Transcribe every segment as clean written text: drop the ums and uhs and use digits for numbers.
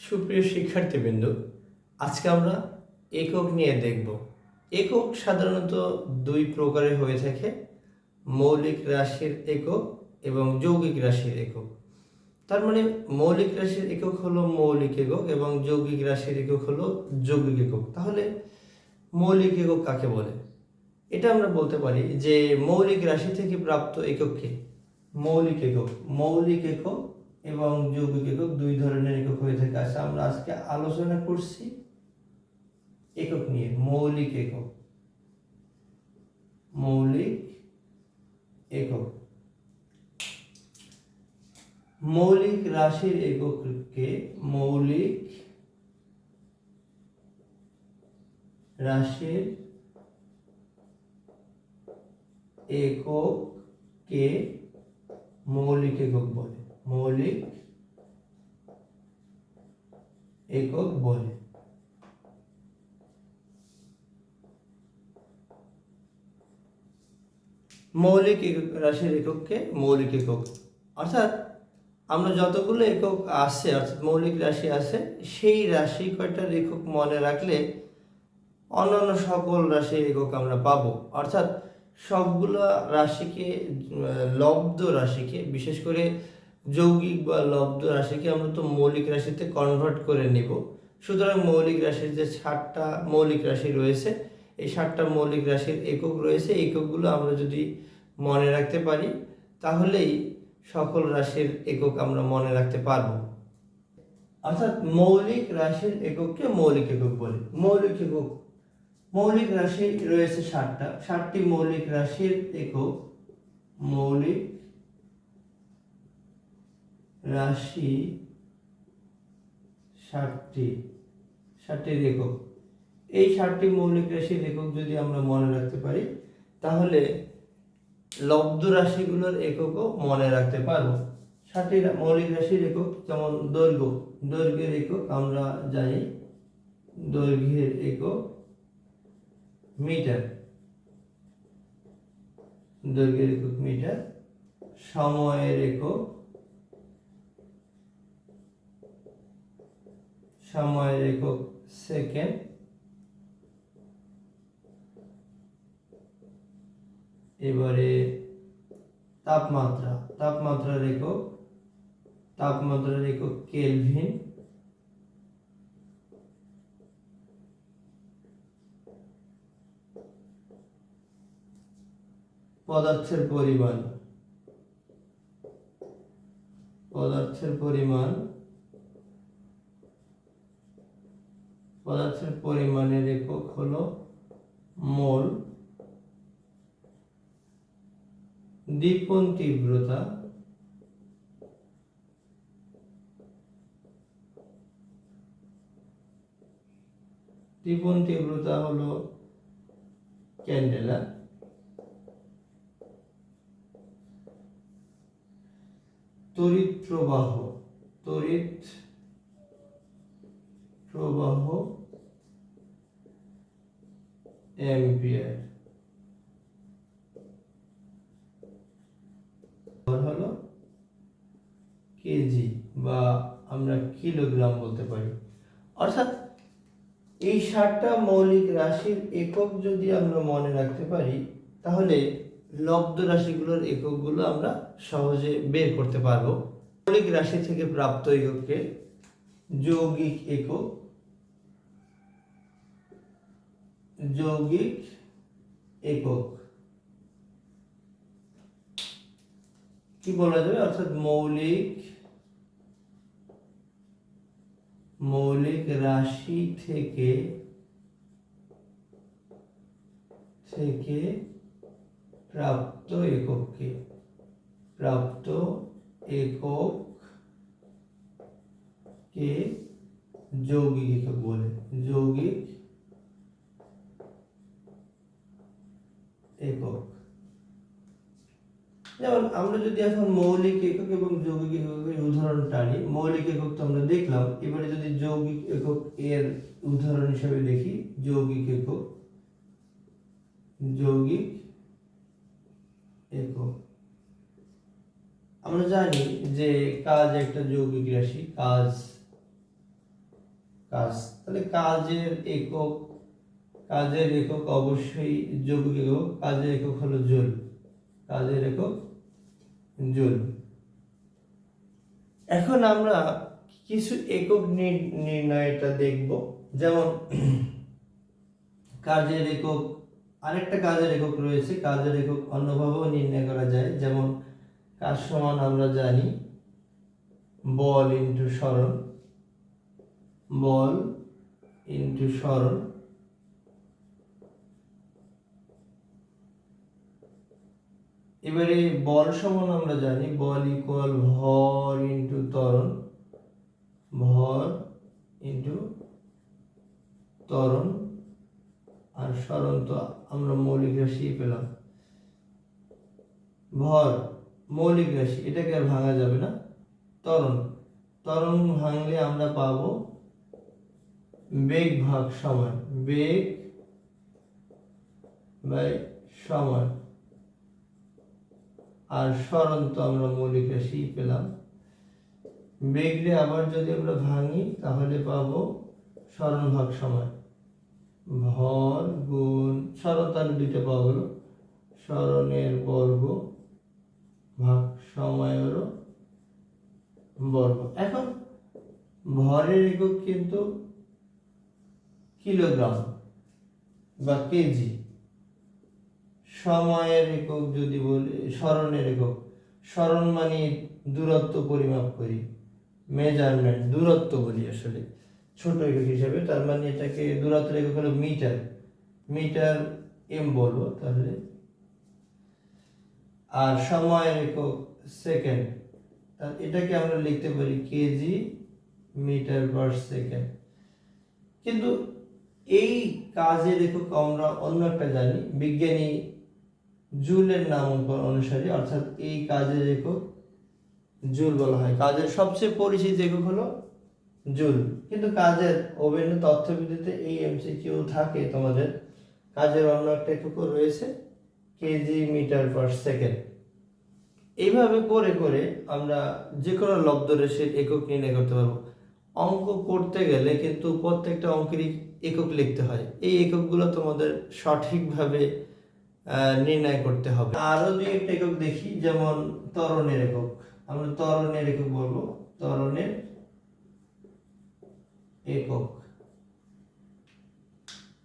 সুপ্রিয় শিক্ষার্থীবৃন্দ, আজকে আমরা একক নিয়ে দেখব। একক সাধারণত দুই প্রকারের হয়ে থাকে: মৌলিক রাশির একক এবং যৌগিক রাশির একক। তার মানে মৌলিক রাশির একক হলো মৌলিক একক এবং যৌগিক রাশির একক হলো যৌগিক একক। তাহলে মৌলিক একক কাকে বলে? এটা আমরা বলতে পারি যে মৌলিক রাশি থেকে প্রাপ্ত একককে মৌলিক একক। মৌলিক একক এবং যৌগিক একক দুই ধরনের একক হয়ে থাকে। আচ্ছা, আমরা আজকে আলোচনা করছি একক নিয়ে। মৌলিক একক, মৌলিক একক। মৌলিক রাশির একককে মৌলিক রাশির একককে মৌলিক একক বলে। মৌলিক একক বলে। মৌলিক রাশির একককে মৌলিক একক, অর্থাৎ আমরা যতগুলো একক আছে, অর্থাৎ মৌলিক রাশি আছে, সেই রাশি কয়টার একক মনে রাখলে অন্যান্য সকল রাশির একক আমরা পাবো। অর্থাৎ সবগুলো রাশিকে, লব্ধ রাশিকে, বিশেষ করে যৌগিক বা লব্ধ রাশিকে আমরা তো মৌলিক রাশিতে কনভার্ট করে নিব। সুতরাং মৌলিক রাশির যে 7টা মৌলিক রাশি রয়েছে, এই 7টা মৌলিক রাশির একক রয়েছে, এককগুলো আমরা যদি মনে রাখতে পারি তাহলেই সকল রাশির একক আমরা মনে রাখতে পারবো। অর্থাৎ মৌলিক রাশির একককে মৌলিক একক বলে। মৌলিক একক, মৌলিক রাশি রয়েছে 7টি মৌলিক রাশির একক। মৌলিক রাশি 7টির একক। এই 7টি মৌলিক রাশির একক যদি আমরা মনে রাখতে পারি তাহলে লব্ধ রাশিগুলোর এককও মনে রাখতে পারবো। 7টি মৌলিক রাশির একক যেমন দৈর্ঘ্য, দৈর্ঘ্যের একক আমরা জানি, দৈর্ঘ্যের একক মিটার, দৈর্ঘ্যের একক মিটার। সময়ের একক, সময়ের একক সেকেন্ড। এবারে তাপমাত্রা, তাপমাত্রার একক, তাপমাত্রার একক কেলভিন। পদার্থের পরিমাণ, পদার্থের পরিমাণ, পদার্থের পরিমাণের একক হলো মোল। দীপন তীব্রতা, দীপন তীব্রতা হলো ক্যান্ডেলা। তড়িৎ প্রবাহ, তড়িৎ প্রবাহ অ্যাম্পিয়ার হলো কেজি বা আমরা কিলোগ্রাম বলতে পারি। অর্থাৎ এই 7টা মৌলিক রাশির একক যদি আমরা মনে রাখতে পারি তাহলে লব্ধ রাশিগুলোর এককগুলো আমরা সহজে বের করতে পারবো। মৌলিক রাশি থেকে প্রাপ্ত একককে যৌগিক একক, যৌগিক একক কি বলা যাবে? অর্থাৎ মৌলিক রাশি থেকে প্রাপ্ত একককে যৌগিক একক বলে। যৌগিক একক। যেমন আমরা যদি এখন মৌলিক একক এবং যৌগিক এককের উদাহরণ টানি, মৌলিক একক তো আমরা দেখলাম, এবারে যদি যৌগিক একক এর উদাহরণ হিসেবে দেখি, যৌগিক একক, যৌগিক একক। আমরা জানি যে কাজ একটা যৌগিক রাশি, কাজ কাজ। তাহলে কাজের একক অবশ্যই যৌগিক একক। কাজের একক হলো জুল। কাজের একক জুল। এখন আমরা কিছু একক নির্ণয়টা দেখব। যেমন কাজের একক, আরেকটা কাজের একক রয়েছে। কাজের একক অন্যভাবেও নির্ণয় করা যায়। যেমন কাজ সমান আমরা জানি বল ইন্টু সরণ, বল ইন্টু সরণ। এবারে বল সমান আমরা জানি বল ইকুয়াল ভর ইন্টু ত্বরণ, ভর ইন্টু ত্বরণ। আর সরণ তো আমরা মৌলিক রাশি পেলাম। ভর মৌলিক রাশি, এটাকে আর ভাঙা যাবে না। ত্বরণ, ত্বরণ ভাঙলে আমরা পাবো বেগ ভাগ সময়, বেগ বাই সময়। আর সরণ তো আমরা মৌলিক রাশি পেলাম। বেগরে আবার যদি আমরা ভাঙি তাহলে পাবো সরণ ভাগ সময়, ভর গুণ সরণ। তাহলে দুইটা পাওয়া গেল, সরণের বর্গ ভাগ সময়েরও বর্গ। এখন ভরের একক কিন্তু কিলোগ্রাম বা কেজি। সময়ের একক যদি বলি সরণের একক, সরণ মানে দূরত্ব পরিমাপ করি, মেজারমেন্ট, দূরত্ব বলি আসলে ছোট একক হিসেবে। তার মানে এটাকে দূরত্বের একক হলো মিটার, মিটার এম বলবো তাহলে। আর সময়ের একক সেকেন্ড, এটাকে আমরা লিখতে পারি কেজি মিটার পার সেকেন্ড। কিন্তু এই কাজের একক আমরা অন্য একটা জানি, বিজ্ঞানী জুলের নামাঙ্কন অনুসারে, অর্থাৎ এই কাজের একক জুল বলা হয়। কাজের সবচেয়ে পরিচিত একক হলো জুল। কিন্তু কাজের অভিন্ন তথ্যবিধিতে এই এমসিকিউ থাকে তোমাদের, কাজের অন্য একটা এককও রয়েছে কেজি মিটার পার সেকেন্ড। এইভাবে করে করে আমরা যে কোনো লব্ধ রাশির একক নির্ণয় করতে পারবো। অঙ্ক করতে গেলে কিন্তু প্রত্যেকটা অঙ্কেরই একক লিখতে হয়। এই এককগুলো তোমাদের সঠিকভাবে নির্ণয় করতে হবে। আরো দুই একটা একক দেখি, যেমন ত্বরণের একক। আমরা ত্বরণের একক বলবো, ত্বরণের একক।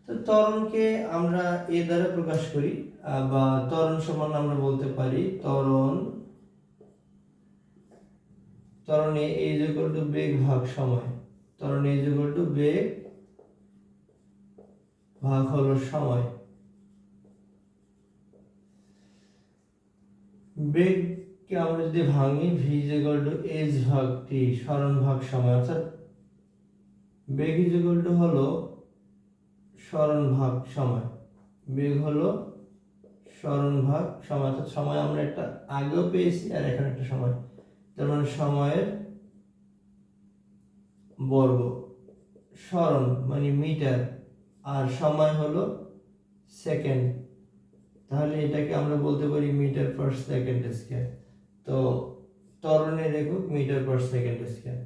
তো ত্বরণকে আমরা এ দ্বারা প্রকাশ করি, বা ত্বরণ সমান আমরা বলতে পারি ত্বরণ এ ইজ ইকুয়াল টু বেগ ভাগ সময়। ত্বরণ এ ইজ ইকুয়াল টু বেগ ভাগ হলো সময়। বেগকে আমরা যদি ভাঙি V is equal to S ভাগ টি, সরণ ভাগ সময়। অর্থাৎ বেগ ইজ ইকুয়াল টু হলো সরণ ভাগ সময়। বেগ হলো সরণ ভাগ সময়। অর্থাৎ সময় আমরা একটা আগেও পেয়েছি আর এখন একটা সময়, তার মানে সময়ের বর্গ। সরণ মানে মিটার আর সময় হলো সেকেন্ড, তাহলে এটাকে আমরা বলতে পারি মিটার পার সেকেন্ড স্কয়ার। তো ত্বরণের একক মিটার পার সেকেন্ড স্কয়ার।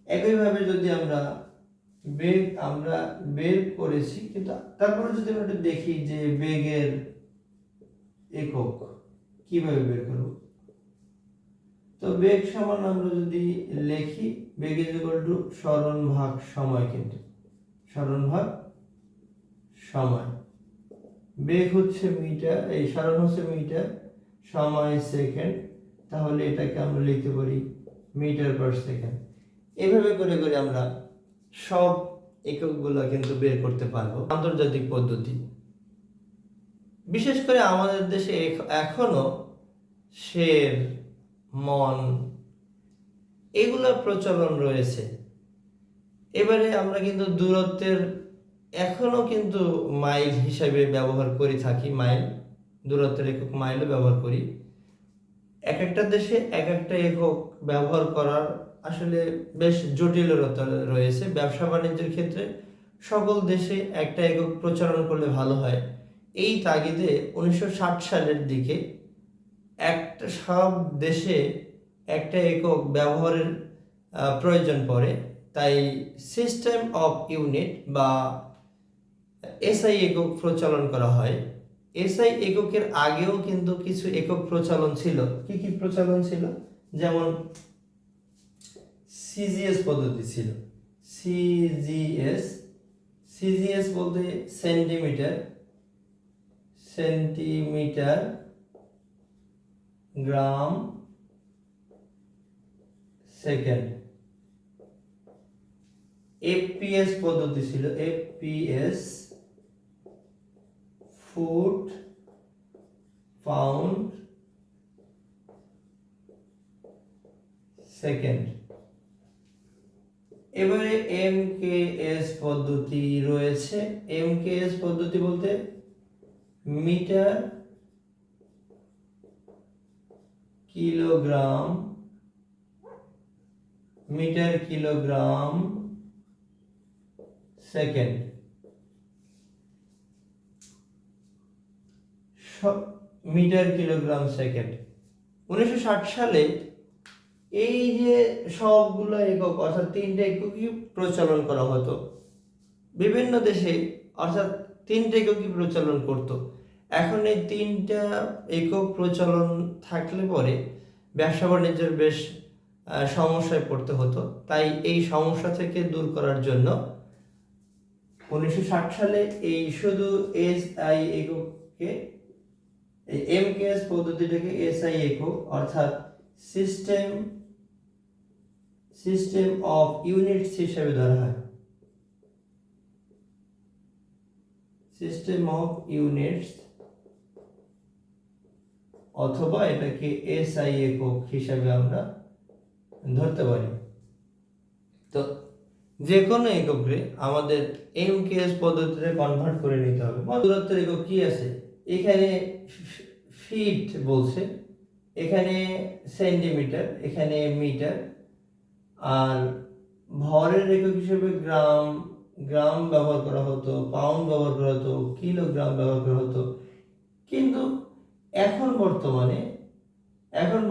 একইভাবে যদি আমরা বেগ আমরা বের করেছি, কিন্তু তারপরে যদি আমরা একটু দেখি যে বেগের একক কিভাবে বের করব। তো বেগ সমান আমরা যদি লিখি বেগ ইজ ইকুয়াল টু সরণ ভাগ সময়, কিন্তু সরণ ভাগ সময়। বেগ হচ্ছে মিটার, এই সরণ হচ্ছে মিটার, সময় সেকেন্ড, তাহলে এটাকে আমরা লিখতে পারি মিটার পার সেকেন্ড। এভাবে করে করে আমরা সব এককগুলো কিন্তু বের করতে পারবো। আন্তর্জাতিক পদ্ধতি, বিশেষ করে আমাদের দেশে এখনো সের, মন এগুলোর প্রচলন রয়েছে। এবারে আমরা কিন্তু দূরত্বের এখনো কিন্তু মাইল হিসাবে ব্যবহার করে থাকি। মাইল, দূরত্বের একক মাইলও ব্যবহার করি। এক একটা দেশে এক একটা একক ব্যবহার করার আসলে বেশ জটিলতা রয়েছে। ব্যবসা বাণিজ্যের ক্ষেত্রে সকল দেশে একটা একক প্রচলন করলে ভালো হয়। এই তাগিদে 1960 সালের দিকে সব দেশে একটা একক ব্যবহারের প্রয়োজন পড়ে। তাই সিস্টেম অফ ইউনিট বা এসআই একক প্রচলন করা হয়। এসআই এককের আগেও কিন্তু কিছু একক প্রচলন ছিল। কি কি প্রচলন ছিল? যেমন সিজিএস পদ্ধতি ছিল। সিজিএস বলতে সেন্টিমিটার গ্রাম সেকেন্ড। এফপিএস পদ্ধতি ছিল, এফপিএস ফুট পাউন্ড সেকেন্ড। এবারে এমকেএস পদ্ধতি রয়েছে। এমকেএস পদ্ধতি বলতে metre kilogram second. Metre kilogram second. 1960 সালে এই যে সবগুলো একক অর্থাৎ 3টে এককই প্রচলন করা হতো বিভিন্ন দেশে, অর্থাৎ 3টে এককই প্রচলন করত। এখন এই 3টা একক প্রচলন থাকলে পরে ব্যবসা বাণিজ্যের বেশ সমস্যায় পড়তে হতো। তাই এই সমস্যা থেকে দূর করার জন্য 1960 সালে এই শুধু এসআই এককে, এই এমকেএস পদ্ধতিটাকে এসআই একক অর্থাৎ সিস্টেম অফ ইউনিটস হিসেবে ধরা হয়। সিস্টেম অফ ইউনিটস অথবা এটাকে এসআই একক হিসেবে আমরা ধরতে পারি। তো যে কোনো এককে আমাদের এমকেএস পদ্ধতিতে কনভার্ট করে নিতে হবে। দূরত্বের একক কি আছে? এখানে ফিট বলছে, এখানে সেন্টিমিটার, এখানে মিটার, আর ভরের একক হিসেবে গ্রাম ব্যবহার করা হতো, পাউন্ড ব্যবহার করা হতো, কিলোগ্রাম ব্যবহার করা হতো। কিন্তু এখন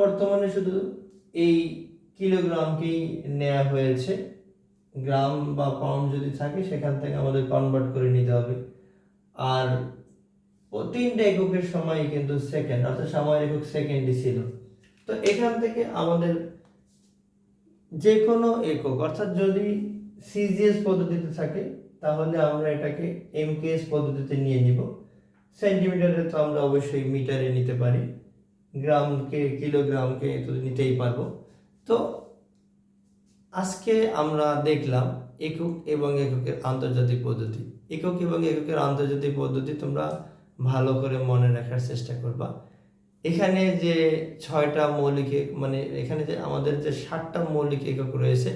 বর্তমানে শুধু এই কিলোগ্রামকেই নেওয়া হয়েছে। গ্রাম বা পাউন্ড যদি থাকে সেখান থেকে আমাদের কনভার্ট করে নিতে হবে। আর 3টে এককের সময় কিন্তু সেকেন্ড, অর্থাৎ সময়ের একক সেকেন্ডই ছিল। তো এখান থেকে আমাদের যে কোনো একক, অর্থাৎ যদি সিজিএস পদ্ধতিতে থাকে তাহলে আমরা এটাকে এমকেএস পদ্ধতিতে নিয়ে নিব। সেন্টিমিটারে তো আমরা অবশ্যই মিটারে নিতে পারি, গ্রামকে কিলোগ্রামকে তো নিতেই পারবো। তো আজকে আমরা দেখলাম একক এবং এককের আন্তর্জাতিক পদ্ধতি। একক এবং এককের আন্তর্জাতিক পদ্ধতি তোমরা ভালো করে মনে রাখার চেষ্টা করবা। এখানে যে 6টা মৌলিক মানে এখানে যে আমাদের যে 7টা মৌলিক একক রয়েছে,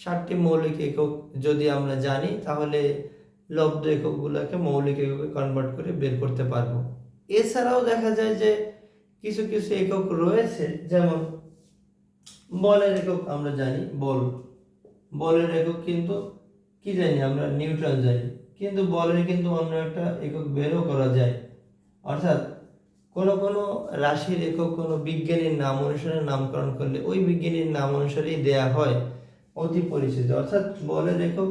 7টি মৌলিক একক যদি আমরা জানি তাহলে লব্ধ এককগুলোকে মৌলিক এককে কনভার্ট করে বের করতে পারবো। এছাড়াও দেখা যায় যে কিছু কিছু একক রয়েছে, যেমন বলের একক আমরা জানি, বলের একক কিন্তু কি জানি আমরা, নিউটন জানি, কিন্তু বলের কিন্তু অন্য একটা একক বেরও করা যায়। অর্থাৎ কোনো রাশির একক কোনো বিজ্ঞানীর নাম অনুসারে নামকরণ করলে ওই বিজ্ঞানীর নাম অনুসারেই দেয়া হয়, অতি পরিচিত। অর্থাৎ বলের একক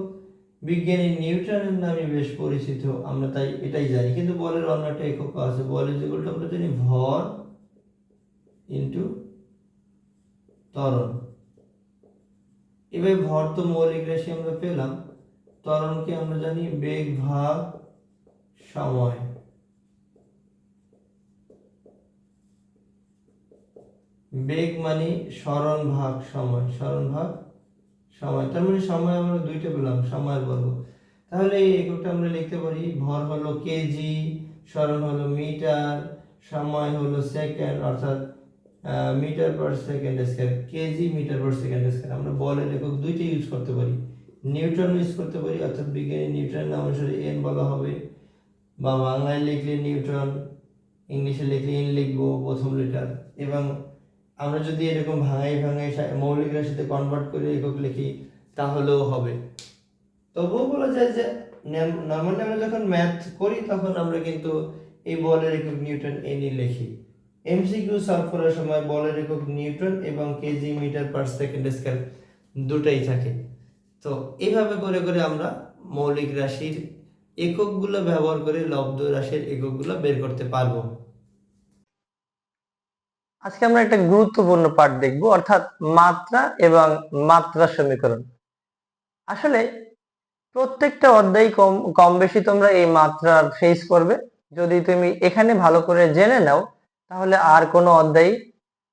বিজ্ঞানী নিউটনের নামে বেশ পরিচিত, আমরা তাই এটাই জানি। কিন্তু বলের অন্য একটা একক আছে, বলের যেগুলো আমরা জানি ভর ইন্টু ত্বরণ। এবার ভর তো মৌলিক রাশি আমরা পেলাম, ত্বরণকে আমরা জানি বেগ ভাগ সময়। বেগ মানে সরণ ভাগ সময়, তার মানে সময় আমরা 2টা পেলাম, সময়ের বর্গ। তাহলে এই এককটা আমরা লিখতে পারি, ভর হলো কেজি, সরণ হলো মিটার, সময় হলো সেকেন্ড, অর্থাৎ metre per second square, kg metre per second square. আমরা বলের একক 2টা ইউজ করতে পারি, নিউটন ইউজ করতে পারি, অর্থাৎ বিজ্ঞানী নিউটনের নাম অনুসারে এন বলা হবে, বা বাংলায় লিখলে নিউটন, ইংলিশে লিখলে এন লিখবো প্রথম লেটার। এবং আমরা যদি এরকম ভাঙাই মৌলিক রাশিতে কনভার্ট করে একক লিখি তাহলেও হবে। তবুও বলা যায় যে নর্মালি আমরা যখন ম্যাথ করি তখন আমরা কিন্তু এই বলের একক নিউটন এনই লিখি। এমসিকিউ সলভ করার সময় বলের একক নিউটন এবং kg metre per second square দুটাই থাকে। তো এইভাবে করে করে আমরা মৌলিক রাশির এককগুলো ব্যবহার করে লব্ধ রাশির এককগুলো বের করতে পারবো। আজকে আমরা একটা গুরুত্বপূর্ণ পাঠ দেখব, অর্থাৎ মাত্রা এবং মাত্রা সমীকরণ। আসলে প্রত্যেকটা অধ্যায় কম কম বেশি তোমরা এই মাত্রার ফেস করবে। যদি তুমি এখানে ভালো করে জেনে নাও তাহলে আর কোনো অধ্যায়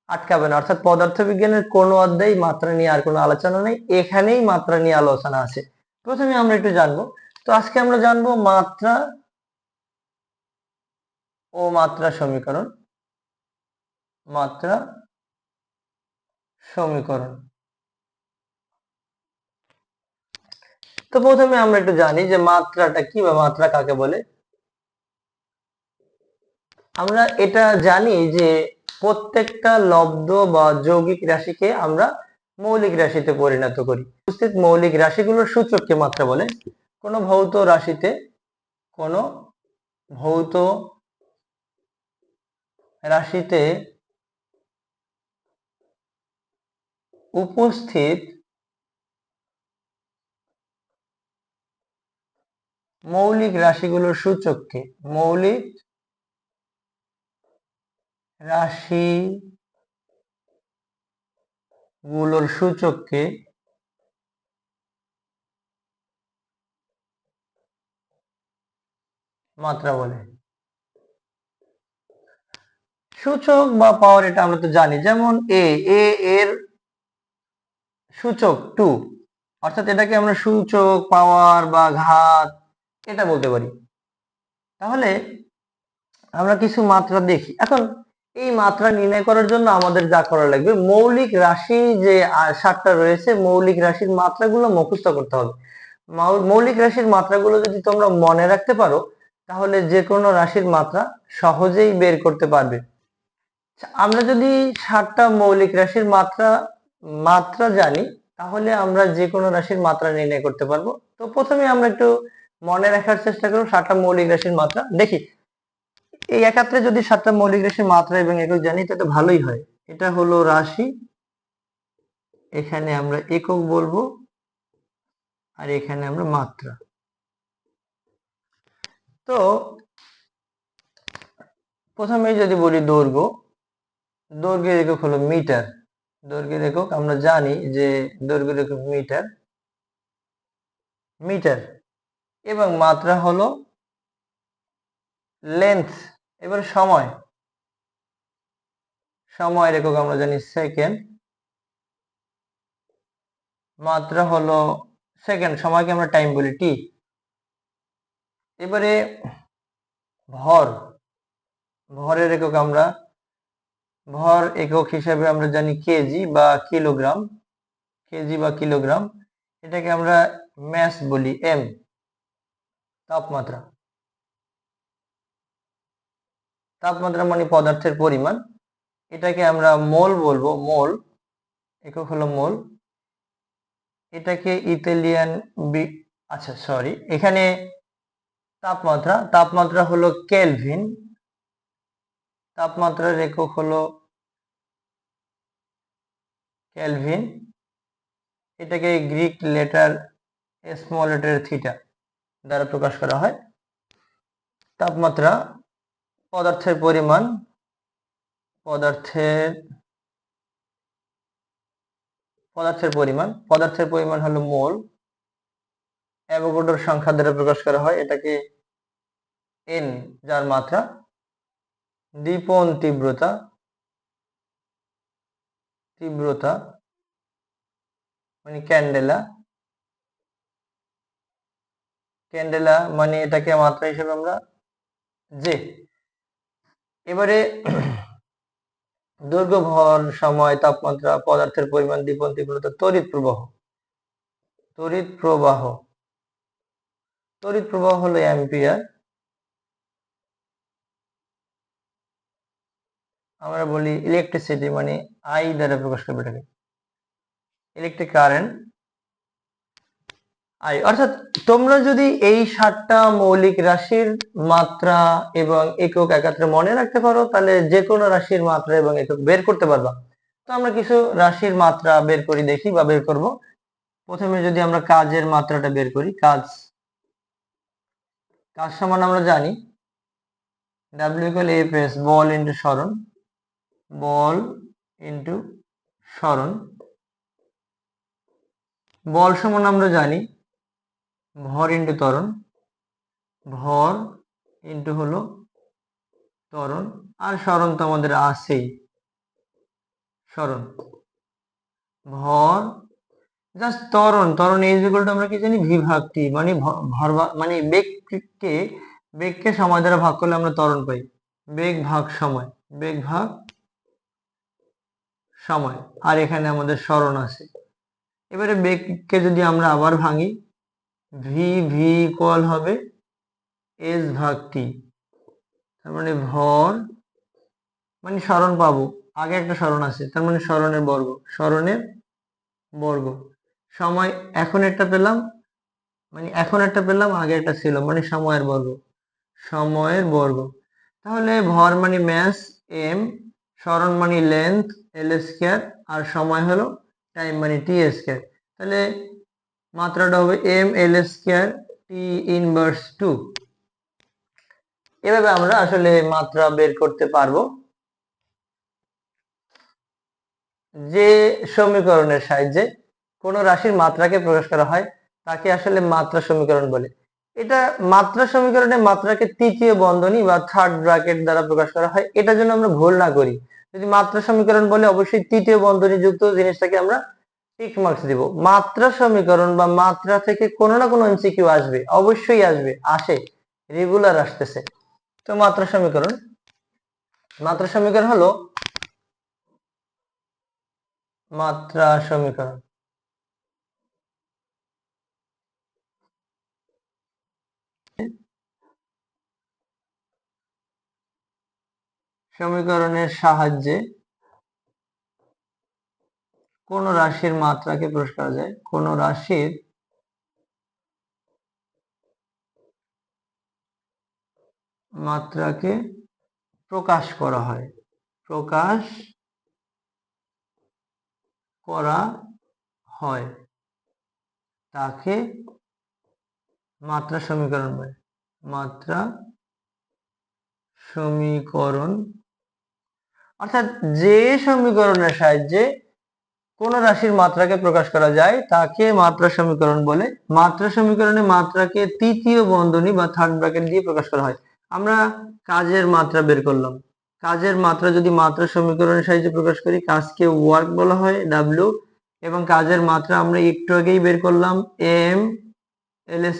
আটকাবে না, অর্থাৎ পদার্থবিজ্ঞানের কোনো অধ্যায় মাত্রা নিয়ে আর কোনো আলোচনা নেই, এখানেই মাত্রা নিয়ে আলোচনা আছে। প্রথমে আমরা একটু জানবো, তো আজকে আমরা জানবো মাত্রা ও মাত্রা সমীকরণ। মাত্রা সমীকরণ। তো প্রথমে আমরা একটু জানি যে মাত্রাটা কি বা মাত্রা কাকে বলে। আমরা এটা জানি যে প্রত্যেকটা লব্ধ বা যৌগিক রাশিকে আমরা মৌলিক রাশিতে পরিণত করি। উপস্থিত মৌলিক রাশিগুলোর সূচককে মাত্রা বলে। কোন ভৌত রাশিতে ভৌত রাশিতে উপস্থিত মৌলিক রাশিগুলোর সূচককে মৌলিক রাশিগুলোর সূচককে মাত্রা বলে। সূচক বা পাওয়ার এটা আমরা তো জানি, যেমন এ এর সূচক 2, অর্থাৎ এটাকে আমরা সূচক, পাওয়ার বা ঘাত এটা বলতে পারি। তাহলে আমরা কিছু মাত্রা দেখি। এখন এই মাত্রা নির্ণয় করার জন্য আমাদের যা করা লাগবে, মৌলিক রাশি যে 7টা রয়েছে, মৌলিক রাশির মাত্রাগুলো মুখস্থ করতে হবে। মৌলিক রাশির মাত্রাগুলো যদি তোমরা মনে রাখতে পারো তাহলে যে কোনো রাশির মাত্রা সহজেই বের করতে পারবে। আমরা যদি 7টা মৌলিক রাশির মাত্রা জানি তাহলে আমরা যে কোনো রাশির মাত্রা নির্ণয় করতে পারবো। তো প্রথমে আমরা একটু মনে রাখার চেষ্টা করব 7টা মৌলিক রাশির মাত্রা। দেখি এই একাত্রে যদি 7টা মৌলিক রাশির মাত্রা এবং একক জানি তাহলে ভালোই হয়। এটা হলো রাশি, এখানে আমরা একক বলবো, আর এখানে আমরা মাত্রা। তো প্রথমে যদি বলি দৈর্ঘ্যের একক হলো মিটার। দৈর্ঘ্যের একক আমরা জানি যে দৈর্ঘ্যের একক মিটার এবং মাত্রা হলো লেন্থ। এবার সময়ের একক আমরা জানি সেকেন্ড, মাত্রা হলো সেকেন্ড, সময়কে আমরা টাইম বলি টি। এবারে ভরের একক ভর একক হিসাবে আমরা জানি কেজি বা কিলোগ্রাম, এটাকে আমরা ম্যাস বলি এম। তাপমাত্রা মানে পদার্থের পরিমাণ, এটাকে আমরা মোল বলবো, একক হলো মোল। এটাকে এখানে তাপমাত্রা হলো কেলভিন, তাপমাত্রার একক হলো কেলভিন। এটাকে Greek letter small letter theta দ্বারা প্রকাশ করা হয়। তাপমাত্রা পদার্থের পরিমাণ, পদার্থের পরিমাণ হলো মোল। অ্যাভোগাড্রোর সংখ্যা দ্বারা প্রকাশ করা হয়, এটাকে এন যার মাত্রা। দীপন তীব্রতা মানে ক্যান্ডেলা মানে এটাকে মাত্রা হিসেবে আমরা জে। এবারে দৈর্ঘ্য, ভর, সময়, তাপমাত্রা, পদার্থের পরিমাণ, দীপন তীব্রতা, তড়িৎ প্রবাহ হলো অ্যাম্পিয়ার। আমরা বলি ইলেকট্রিসিটি মানে আই দ্বারা প্রকাশ করবে এটাকে, ইলেকট্রিক কারেন্ট আই। অর্থাৎ তোমরা যদি এই 7টা মৌলিক রাশির মাত্রা এবং একক একাত্রে মনে রাখতে পারো তাহলে যে কোনো রাশির মাত্রা এবং একক বের করতে পারবা। তো আমরা কিছু রাশির মাত্রা বের করি দেখি বা বের করব। প্রথমে যদি আমরা কাজের মাত্রাটা বের করি, কাজ সমান আমরা জানি W = F(s) বল ইন্টু সরণ, বল ইন্টু সরণ। বল সমান আমরা জানি ভর ইন্টু ত্বরণ, ভর ইন্টু হলো ত্বরণ, আর সরণ তো আমাদের আছেই, সরণ ভর জাস্ট ত্বরণ ইজ ইকুয়াল টু আমরা কি জানি v ভাগ t, মানে ভর মানে বেগকে সময় দ্বারা ভাগ করলে আমরা ত্বরণ পাই, বেগ ভাগ সময়, বেগ ভাগ সময়, আর এখানে আমাদের সরণ আছে। এবারে বেগকে যদি আমরা আবার ভাঙি, v ইকুয়াল হবে s ভাগ t, তার মানে ভর মানে সরণ পাবো, আগে একটা সরণ আছে, তার মানে সরণের বর্গ, সরণের বর্গ, সময় এখন একটা পেলাম, মানে এখন একটা পেলাম, আগে একটা ছিল, মানে সময়ের বর্গ, সময়ের বর্গ। তাহলে ভর মানে ম্যাস m, সরণ মানে লেন্থ l², আর সময় হলো টাইম মানে t²। তাহলে মাত্রাটা হবে m(l²) t−2। এভাবে আমরা আসলে মাত্রা বের করতে পারবো। যে সমীকরণের সাহায্যে কোনো রাশির মাত্রাকে প্রকাশ করা হয় তাকে আসলে মাত্রা সমীকরণ বলে। এটা মাত্রা সমীকরণে মাত্রাকে তৃতীয় বন্ধনী বা থার্ড ব্র্যাকেট দ্বারা প্রকাশ করা হয়, এটার জন্য আমরা ভুল না করি। যদি মাত্রা সমীকরণ বলে অবশ্যই তৃতীয় বন্ধনী যুক্ত জিনিসটাকে আমরা টিক মার্কস দিব। মাত্রা সমীকরণ বা মাত্রা থেকে কোনো না কোনো এমসিকিউ আসবে, অবশ্যই আসবে, আসে, রেগুলার আসতেছে। তো মাত্রা সমীকরণ হলো মাত্রা সমীকরণ। সমীকরণের সাহায্যে কোন রাশির মাত্রাকে প্রকাশ করা যায়, কোন রাশির মাত্রাকে প্রকাশ করা হয়, প্রকাশ করা হয় তাকে মাত্রা সমীকরণ বলে। মাত্রা সমীকরণ অর্থাৎ যে সমীকরণের সাহায্যে কোন রাশির মাত্রাকে প্রকাশ করা যায় তাকে মাত্রা সমীকরণ বলে। মাত্রা সমীকরণে মাত্রাকে তৃতীয় বন্ধনী বা থার্ড ব্র্যাকেট দিয়ে প্রকাশ করা হয়। আমরা কাজের মাত্রা বের করলাম, কাজের মাত্রা যদি মাত্রা সমীকরণের সাহায্যে প্রকাশ করি, কাজকে ওয়ার্ক বলা হয় W, এবং কাজের মাত্রা আমরা একটু আগেই বের করলাম m(l²)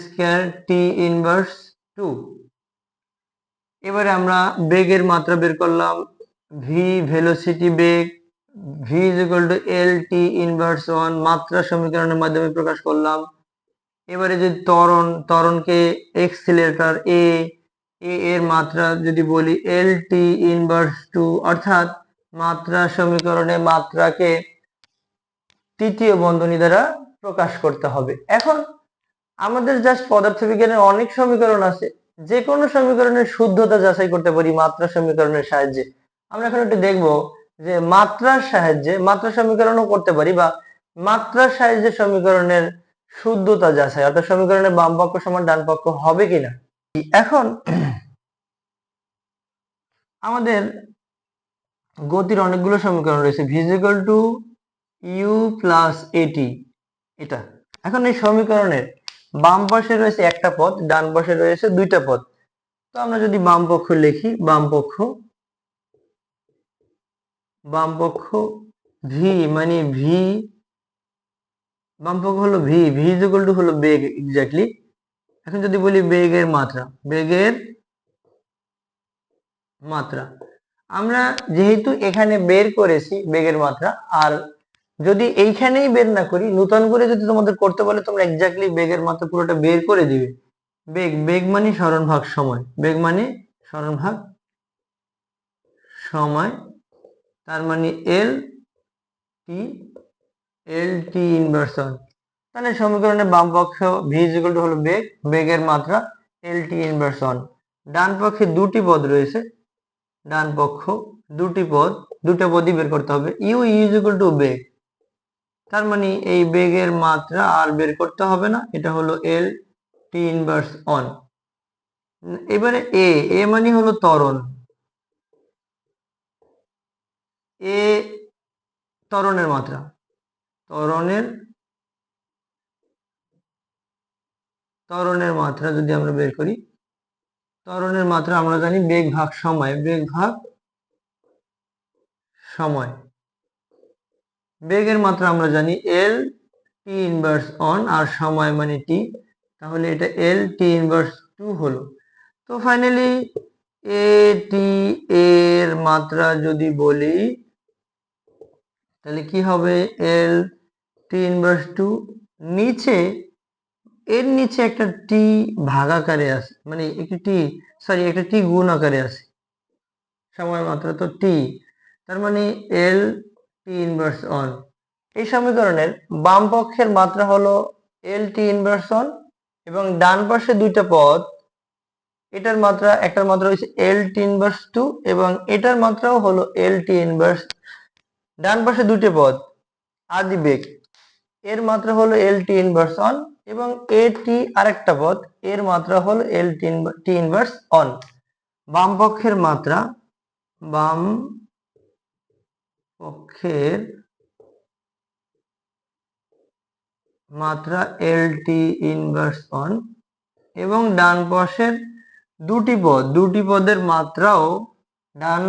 t−2। এবারে আমরা বেগের মাত্রা বের করলাম, v ভেলোসিটি বেগ, v = l t−1 মাত্রা সমীকরণের মাধ্যমে প্রকাশ করলাম। এবারে যদি ত্বরণকে এক্সিলারেটর a এর মাত্রা যদি বলি l t−2, অর্থাৎ মাত্রা সমীকরণে মাত্রাকে তৃতীয় বন্ধনী দ্বারা প্রকাশ করতে হবে। এখন আমাদের জাস্ট পদার্থবিজ্ঞানের অনেক সমীকরণ আছে, যে কোনো সমীকরণের শুদ্ধতা যাচাই করতে পারি মাত্রা সমীকরণের সাহায্যে। আমরা এখন একটু দেখব যে মাত্রার সাহায্যে মাত্রা সমীকরণও করতে পারি, বা মাত্রার সাহায্যে সমীকরণের শুদ্ধতা যাচাই, অর্থাৎ সমীকরণের বাম পক্ষ সমান ডান পক্ষ হবে কিনা। এখন আমাদের গতির অনেকগুলো সমীকরণ রয়েছে, v = u + at, এটা। এখন এই সমীকরণের বাম পাশে রয়েছে একটা পদ, ডান পাশে রয়েছে দুইটা পদ। তো আমরা যদি বাম পক্ষ লিখি, বাম পক্ষ v মানে v, বাম পক্ষ হলো v = হলো বেগ এক্স্যাক্টলি। এখন যদি বলি বেগের মাত্রা আমরা যেহেতু এখানে বের করেছি বেগের মাত্রা, আর যদি এইখানেই বের না করি, নতুন করে যদি তোমাদের করতে বলে তোমরা এক্স্যাক্টলি বেগের মাত্রা পুরোটা বের করে দিবে। বেগ মানে সরণ ভাগ সময়, বেগ মানে সরণ ভাগ সময়, তার মানে l t−1। তাহলে সমীকরণের বাম পক্ষ v = হলো বেগের মাত্রা l t−1। ডান পক্ষে দুটি পদ রয়েছে, ডান পক্ষ দুটা পদই বের করতে হবে। u = বেগ, তার মানে এই বেগের মাত্রা আর বের করতে হবে না, এটা হলো এল টি ইনভার্স অন। এবারে এ মানে হলো ত্বরণ, এ ত্বরণের মাত্রা, ত্বরণের মাত্রা যদি আমরা বের করি, ত্বরণের মাত্রা আমরা জানি বেগ ভাগ সময়, বেগের মাত্রা আমরা জানি এল টি ইনভার্স অন, আর সময় মানে টি, তাহলে এটা এল টি ইনভার্স 2 হলো। তো ফাইনালি এ টি এর মাত্রা যদি বলি তাহলে কি হবে, এল টি ইনভার্স 2, নিচে এর নিচে একটা টি ভাগাকারে আছে, মানে একটা টি গুণ আকারে আছে, সময় মাত্রা তো টি, তার মানে এল টি ইনভার্স অন। এই সমীকরণের বাম পক্ষের মাত্রা হলো এল টি ইনভার্স অন, এবং ডান পাশে দুইটা পদ, এটার মাত্রা, একটার মাত্রা হচ্ছে এল টি ইনভার্স 2 এবং এটার মাত্রাও হলো এল টি ইনভার্স। ডান পাশে দুইটা পদ আদি বেগ, এর মাত্রা হলো এল টি ইনভার্স অন, এবং এ টি আরেকটা পদ, এর মাত্রা হলো এল টি ইনভার্স অন। বাম পক্ষের মাত্রা এল টি ইনভার্স অন, এবং ডান পাশের দুটি পদের মাত্রাও, ডান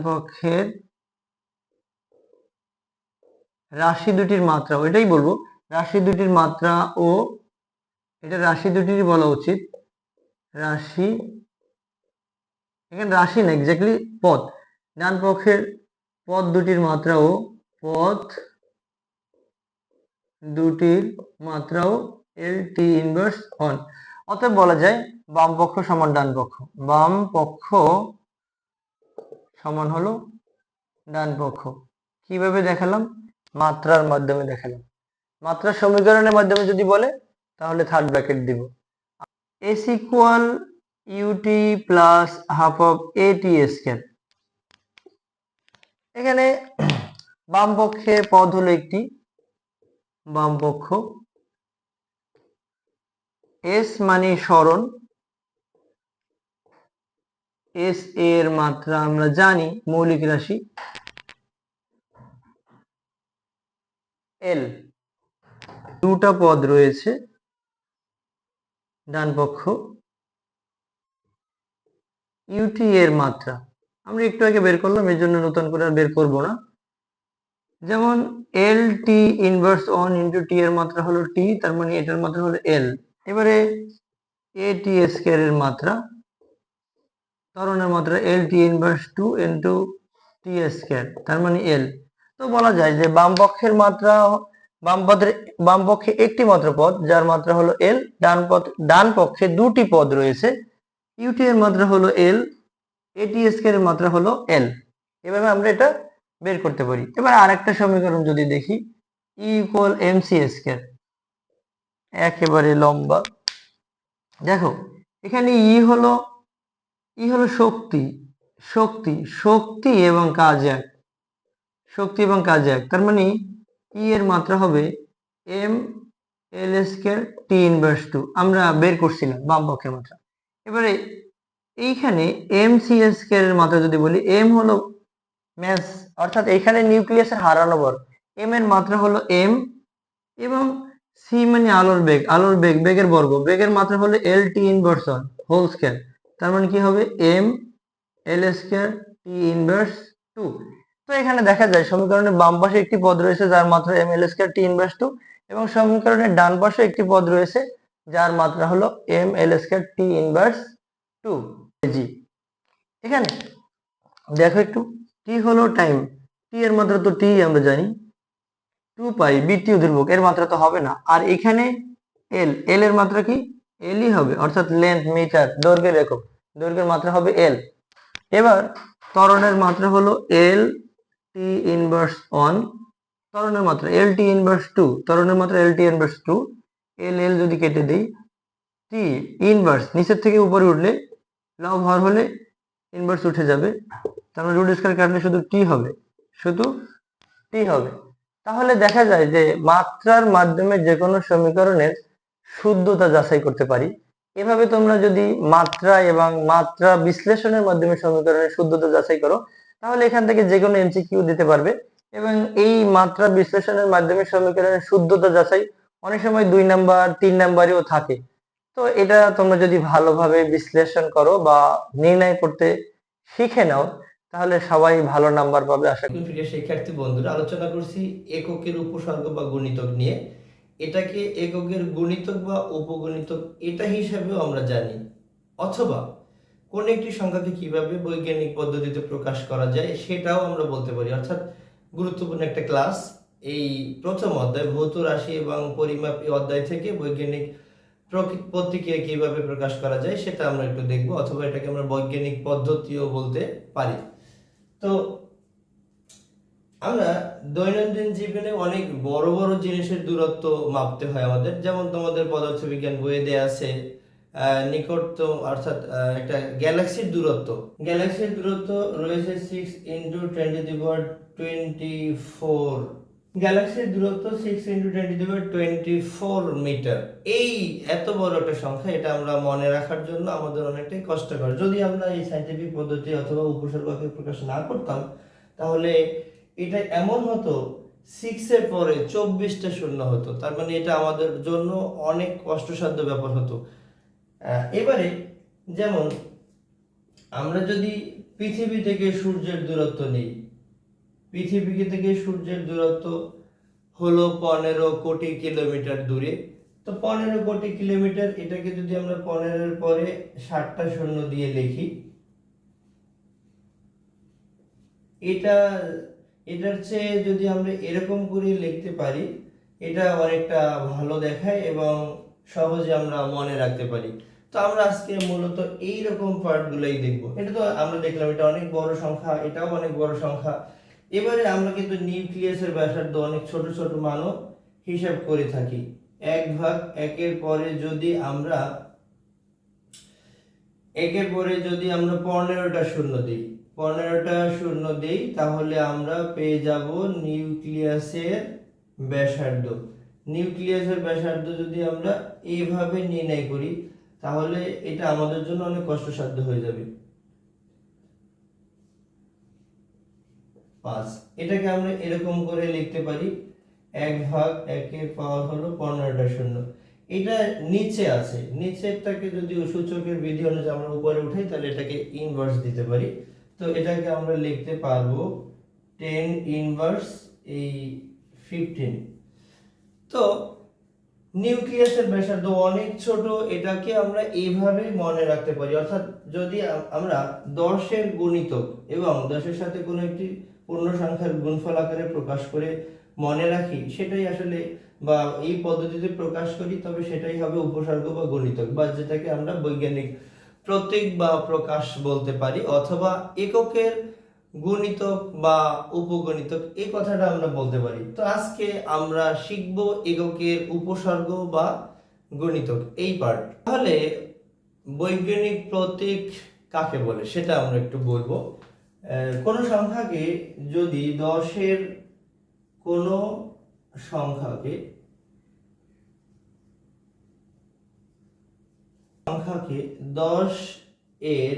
পক্ষের রাশি দুটির মাত্রাও, এটাই বলবো রাশি দুটির মাত্রা, ও এটা রাশি দুটিরই বলা উচিত, এখানে রাশি না, এক্স্যাক্টলি পদ, ডান পক্ষের পদ দুটির মাত্রাও এল টি ইনভার্স অন। অতএব বলা যায় বাম পক্ষ সমান ডান পক্ষ, বাম পক্ষ সমান হলো ডান পক্ষ। কিভাবে দেখালাম? মাত্রার মাধ্যমে দেখালাম। মাত্রার সমীকরণের মাধ্যমে যদি বলে তাহলে থার্ড ব্র্যাকেট দিব, S equal UT plus half of A T square. এখানে বাম পক্ষে পদ হলো একটি, বাম পক্ষ, এস মানে সরণ, এস এর মাত্রা আমরা জানি মৌলিক রাশি এল, দুটা পদ রয়েছে ডান পক্ষ, ইউটি এর মাত্রা আমরা একটু আগে বের করলাম, এর জন্য নতুন করে আর বের করব না। যেমন এল T inverse on into T এর মাত্রা হলো টি, তার মানে এটার মাত্রা হলো এল। এবারে এ টি স্কয়ার এর মাত্রা, ত্বরণের মাত্রা এল T inverse 2 into T square, তার মানে এল। তো বলা যায় যে বাম পক্ষে একটি মাত্র পদ যার মাত্রা হলো এল, ডান পক্ষে দুটি পদ রয়েছে, ইউটি এর মাত্রা হলো এল, এটি স্কয়ার এর মাত্রা হলো এল। এভাবে আমরা এটা বের করতে পারি। এবার আরেকটা সমীকরণ যদি দেখি, ই ইকুয়াল এমসি স্কয়ার, একেবারে লম্বা। দেখো এখানে ই হলো শক্তি এবং কাজ এক, তার মানে ই এর মাত্রা হবে M L square T inverse 2, আমরা বের করছিলাম বাম পক্ষের মাত্রা। এবারে এইখানে এম সি স্কয়ার এর মাত্রা যদি বলি, এম হলো ম্যাস, অর্থাৎ এখানে নিউক্লিয়াসের হারানো বল, এম এর মাত্রা হলো এম, এবং সি মানে বেগের বর্গ, বেগের মাত্রা হলো L T inverse on whole square, তার মানে কি হবে M L square T inverse 2। তো এখানে দেখা যায় সমীকরণের বাম পাশে একটি পদ রয়েছে যার মাত্রা M L square T inverse 2, এবং সমীকরণের ডান পাশে একটি পদ রয়েছে যার মাত্রা হলো M L square T inverse 2 জি। এখানে দেখো একটু, টি হলো টাইম, টি এর মাত্রা তো টি আমরা জানি 2 পাই, বৃত্তীয় ধ্রুবক, এর মাত্রা তো হবে না। আর এখানে এল এর মাত্রা কি? এলই হবে, অর্থাৎ লেন্থ মিটার, দৈর্ঘ্যের একক, দৈর্ঘ্যের মাত্রা হবে এল। এবার ত্বরণের মাত্রা হলো এল টি ইনভার্স অন, ত্বরণের মাত্রা এল টি ইনভার্স 2, ত্বরণের মাত্রা এল টি ইনভার্স 2, এল যদি কেটে দেই, টি ইনভার্স নিচের থেকে উপরে উঠলে লব হর হলে ইনভার্স উঠে যাবে, তার মানে রুট স্কয়ার কাটলে শুধু টি হবে, তাহলে দেখা যায় যে মাত্রার মাধ্যমে যে কোনো সমীকরণের শুদ্ধতা যাচাই করতে পারি। এভাবে তোমরা যদি মাত্রা এবং মাত্রা বিশ্লেষণের মাধ্যমে সমীকরণের শুদ্ধতা যাচাই করো, তাহলে এখান থেকে যে কোনো এমসিকিউ দিতে পারবে। এবং এই মাত্রা বিশ্লেষণের মাধ্যমে সমীকরণের শুদ্ধতা যাচাই অনেক সময় 2 নাম্বার 3 নাম্বারেও থাকে। তো এটা তোমরা যদি ভালোভাবে বিশ্লেষণ করো বা নির্ণয় করতে শিখে নাও, তাহলে সবাই ভালো নাম্বার পাবে আশা করি। প্রিয় শিক্ষার্থী বন্ধুরা, আলোচনা করছি এককের উপসর্গ বা গুণিতক নিয়ে। এটাকে এককের গুণিতক বা উপগুণিতক এটা হিসাবেও আমরা জানি, অথবা কোন একটি সংখ্যাকে কিভাবে বৈজ্ঞানিক পদ্ধতিতে প্রকাশ করা যায় সেটাও আমরা বলতে পারি। অর্থাৎ গুরুত্বপূর্ণ একটা ক্লাস। এই প্রথম অধ্যায় ভৌত রাশি এবং পরিমাপ এই অধ্যায় থেকে বৈজ্ঞানিক প্রতিক্রিয়া কিভাবে প্রকাশ করা যায় সেটা আমরা একটু দেখব, অথবা এটাকে আমরা বৈজ্ঞানিক পদ্ধতিও বলতে পারি। তো আমরা দৈনন্দিন জীবনে অনেক বড় বড় জিনিসের দূরত্ব মাপতে হয় আমাদের। যেমন তোমাদের পদার্থবিজ্ঞান বইয়ে দেয়া আছে নিকটতম, অর্থাৎ একটা গ্যালাক্সির দূরত্ব। গ্যালাক্সির দূরত্ব রয়েছে 6 × 10⁻24। গ্যালাক্সির দূরত্ব 6 × 10⁻24 মিটার। এই এত বড় একটা সংখ্যা, এটা আমরা মনে রাখার জন্য আমাদের অনেকটাই কষ্টকর। যদি আমরা এই সাইন্টিফিক পদ্ধতি অথবা উপসর্গকে প্রকাশ না করতাম, তাহলে এটা এমন হতো 6 এর পরে 24টা শূন্য হতো। তার মানে এটা আমাদের জন্য অনেক কষ্টসাধ্য ব্যাপার হতো। এবারে যেমন আমরা যদি পৃথিবী থেকে সূর্যের দূরত্ব নিই, পৃথিবী থেকে সূর্যের দূরত্ব হলো 15 কোটি কিলোমিটার দূরে। তো 15 কোটি কিলোমিটার, এটাকে যদি আমরা 15 এর পরে 60টা শূন্য দিয়ে লিখি, এটার চেয়ে যদি আমরা এরকম করে লিখতে পারি, এটা অনেকটা ভালো দেখায় এবং সহজে আমরা মনে রাখতে পারি। তো আমরা আজকে মূলত এইরকম পার্টগুলোই দেখব। এটা তো আমরা দেখলাম এটা অনেক বড় সংখ্যা, এটাও অনেক বড় সংখ্যা। এবারে আমরা কিন্তু নিউক্লিয়াসের ব্যাসার্ধ অনেক ছোট ছোট মানও হিসাব করে থাকি। 1/1 পরে যদি আমরা 15টা শূন্য দিই, 15টা শূন্য দিই, তাহলে আমরা পেয়ে যাব নিউক্লিয়াসের ব্যাসার্ধ। নিউক্লিয়াসের ব্যাসার্ধ যদি আমরা এইভাবে নির্ণয় করি, তাহলে এটা আমাদের জন্য অনেক কষ্টসাধ্য হয়ে যাবে। 5, এটাকে আমরা এরকম করে লিখতে পারি 1/1 পাওয়ার হলো 15টা শূন্য। এটা নিচে আছে, নিচেরটাকে যদি সূচকের বিধি অনুযায়ী আমরা উপরে উঠাই, তাহলে এটাকে ইনভার্স দিতে পারি। তো এটাকে আমরা লিখতে পারবো 10 ইনভার্স এই 15। তো নিউক্লিয়াসের ব্যাসার্ধ অনেক ছোট, এটাকে আমরা এইভাবে মনে রাখতে পারি। অর্থাৎ যদি আমরা 10 এর গুণিতক এবং 10 এর সাথে কোনো একটি পূর্ণ সংখ্যার গুণফল আকারে প্রকাশ করে মনে রাখি, সেটাই আসলে বা এই পদ্ধতিতে প্রকাশ করি, তবে সেটাই হবে উপসর্গ বা গুণিতক, বা যেটাকে আমরা বৈজ্ঞানিক প্রতীক বা প্রকাশ বলতে পারি, অথবা এককের গুণিতক বা উপগুণিতক এই কথাটা আমরা বলতে পারি। তো আজকে আমরা শিখব এককের উপসর্গ বা গুণিতক এই পার্ট। তাহলে বৈজ্ঞানিক প্রতীক কাকে বলে সেটা আমরা একটু বলবো। কোন সংখ্যাকে যদি 10 এর কোন সংখ্যাকে 10 এর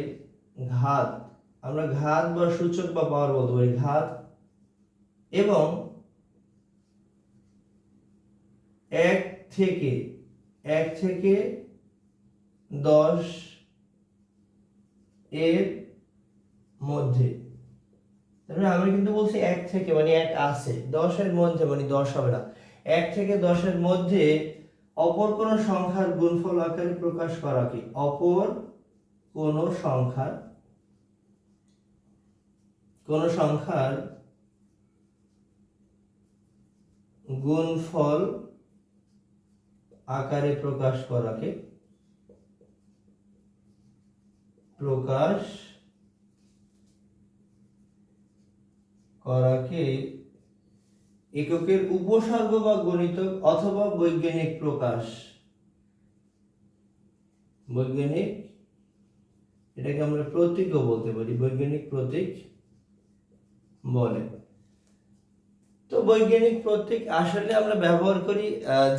ঘাত, আমরা ঘাত বা সূচক বা পাওয়ার বলতে পারি, ঘাত এবং 1 থেকে 10 এর মধ্যে, তাহলে আমি কিন্তু বলছি 1 থেকে, মানে 1 আছে, 10 এর মধ্যে মানে 10 হবে না, 1 থেকে 10 এর মধ্যে অপর কোন সংখ্যার গুণফল আকারে প্রকাশ করাকে অপর কোন সংখ্যার গুণফল আকারে প্রকাশ করাকে এককের উপসর্গ বা গুণিতক অথবা বৈজ্ঞানিক প্রকাশ, বৈজ্ঞানিক, এটাকে আমরা প্রতীকও বলতে পারি, বৈজ্ঞানিক প্রতীক বলে। তো বৈজ্ঞানিক প্রতীক আসলে আমরা ব্যবহার করি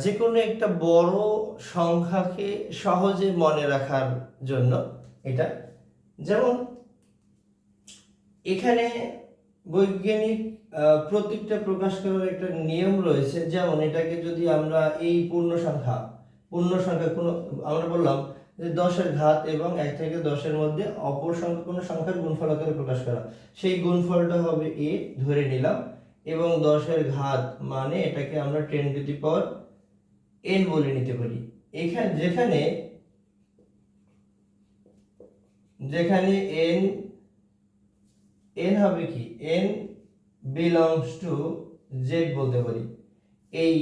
যে কোনো একটা বড় সংখ্যাকে সহজে মনে রাখার জন্য। এটা যেমন এখানে বৈজ্ঞানিক প্রতীকটা প্রকাশ করার একটা নিয়ম রয়েছে। যেমন এটাকে যদি আমরা এই পূর্ণ সংখ্যা কোনো আমরা বললাম যে 10-এর ঘাত এবং 1 থেকে 10-এর মধ্যে অপর সংখ্যা কোনো সংখ্যার গুণফল আকারে প্রকাশ করা, সেই গুণফলটা হবে a ধরে নিলাম, এবং 10-এর ঘাত মানে এটাকে আমরা 10⁻n বলে নিতে পারি। এখানে যেখানে যেখানে n হবে কি, n belongs to z বলতে পারি। এই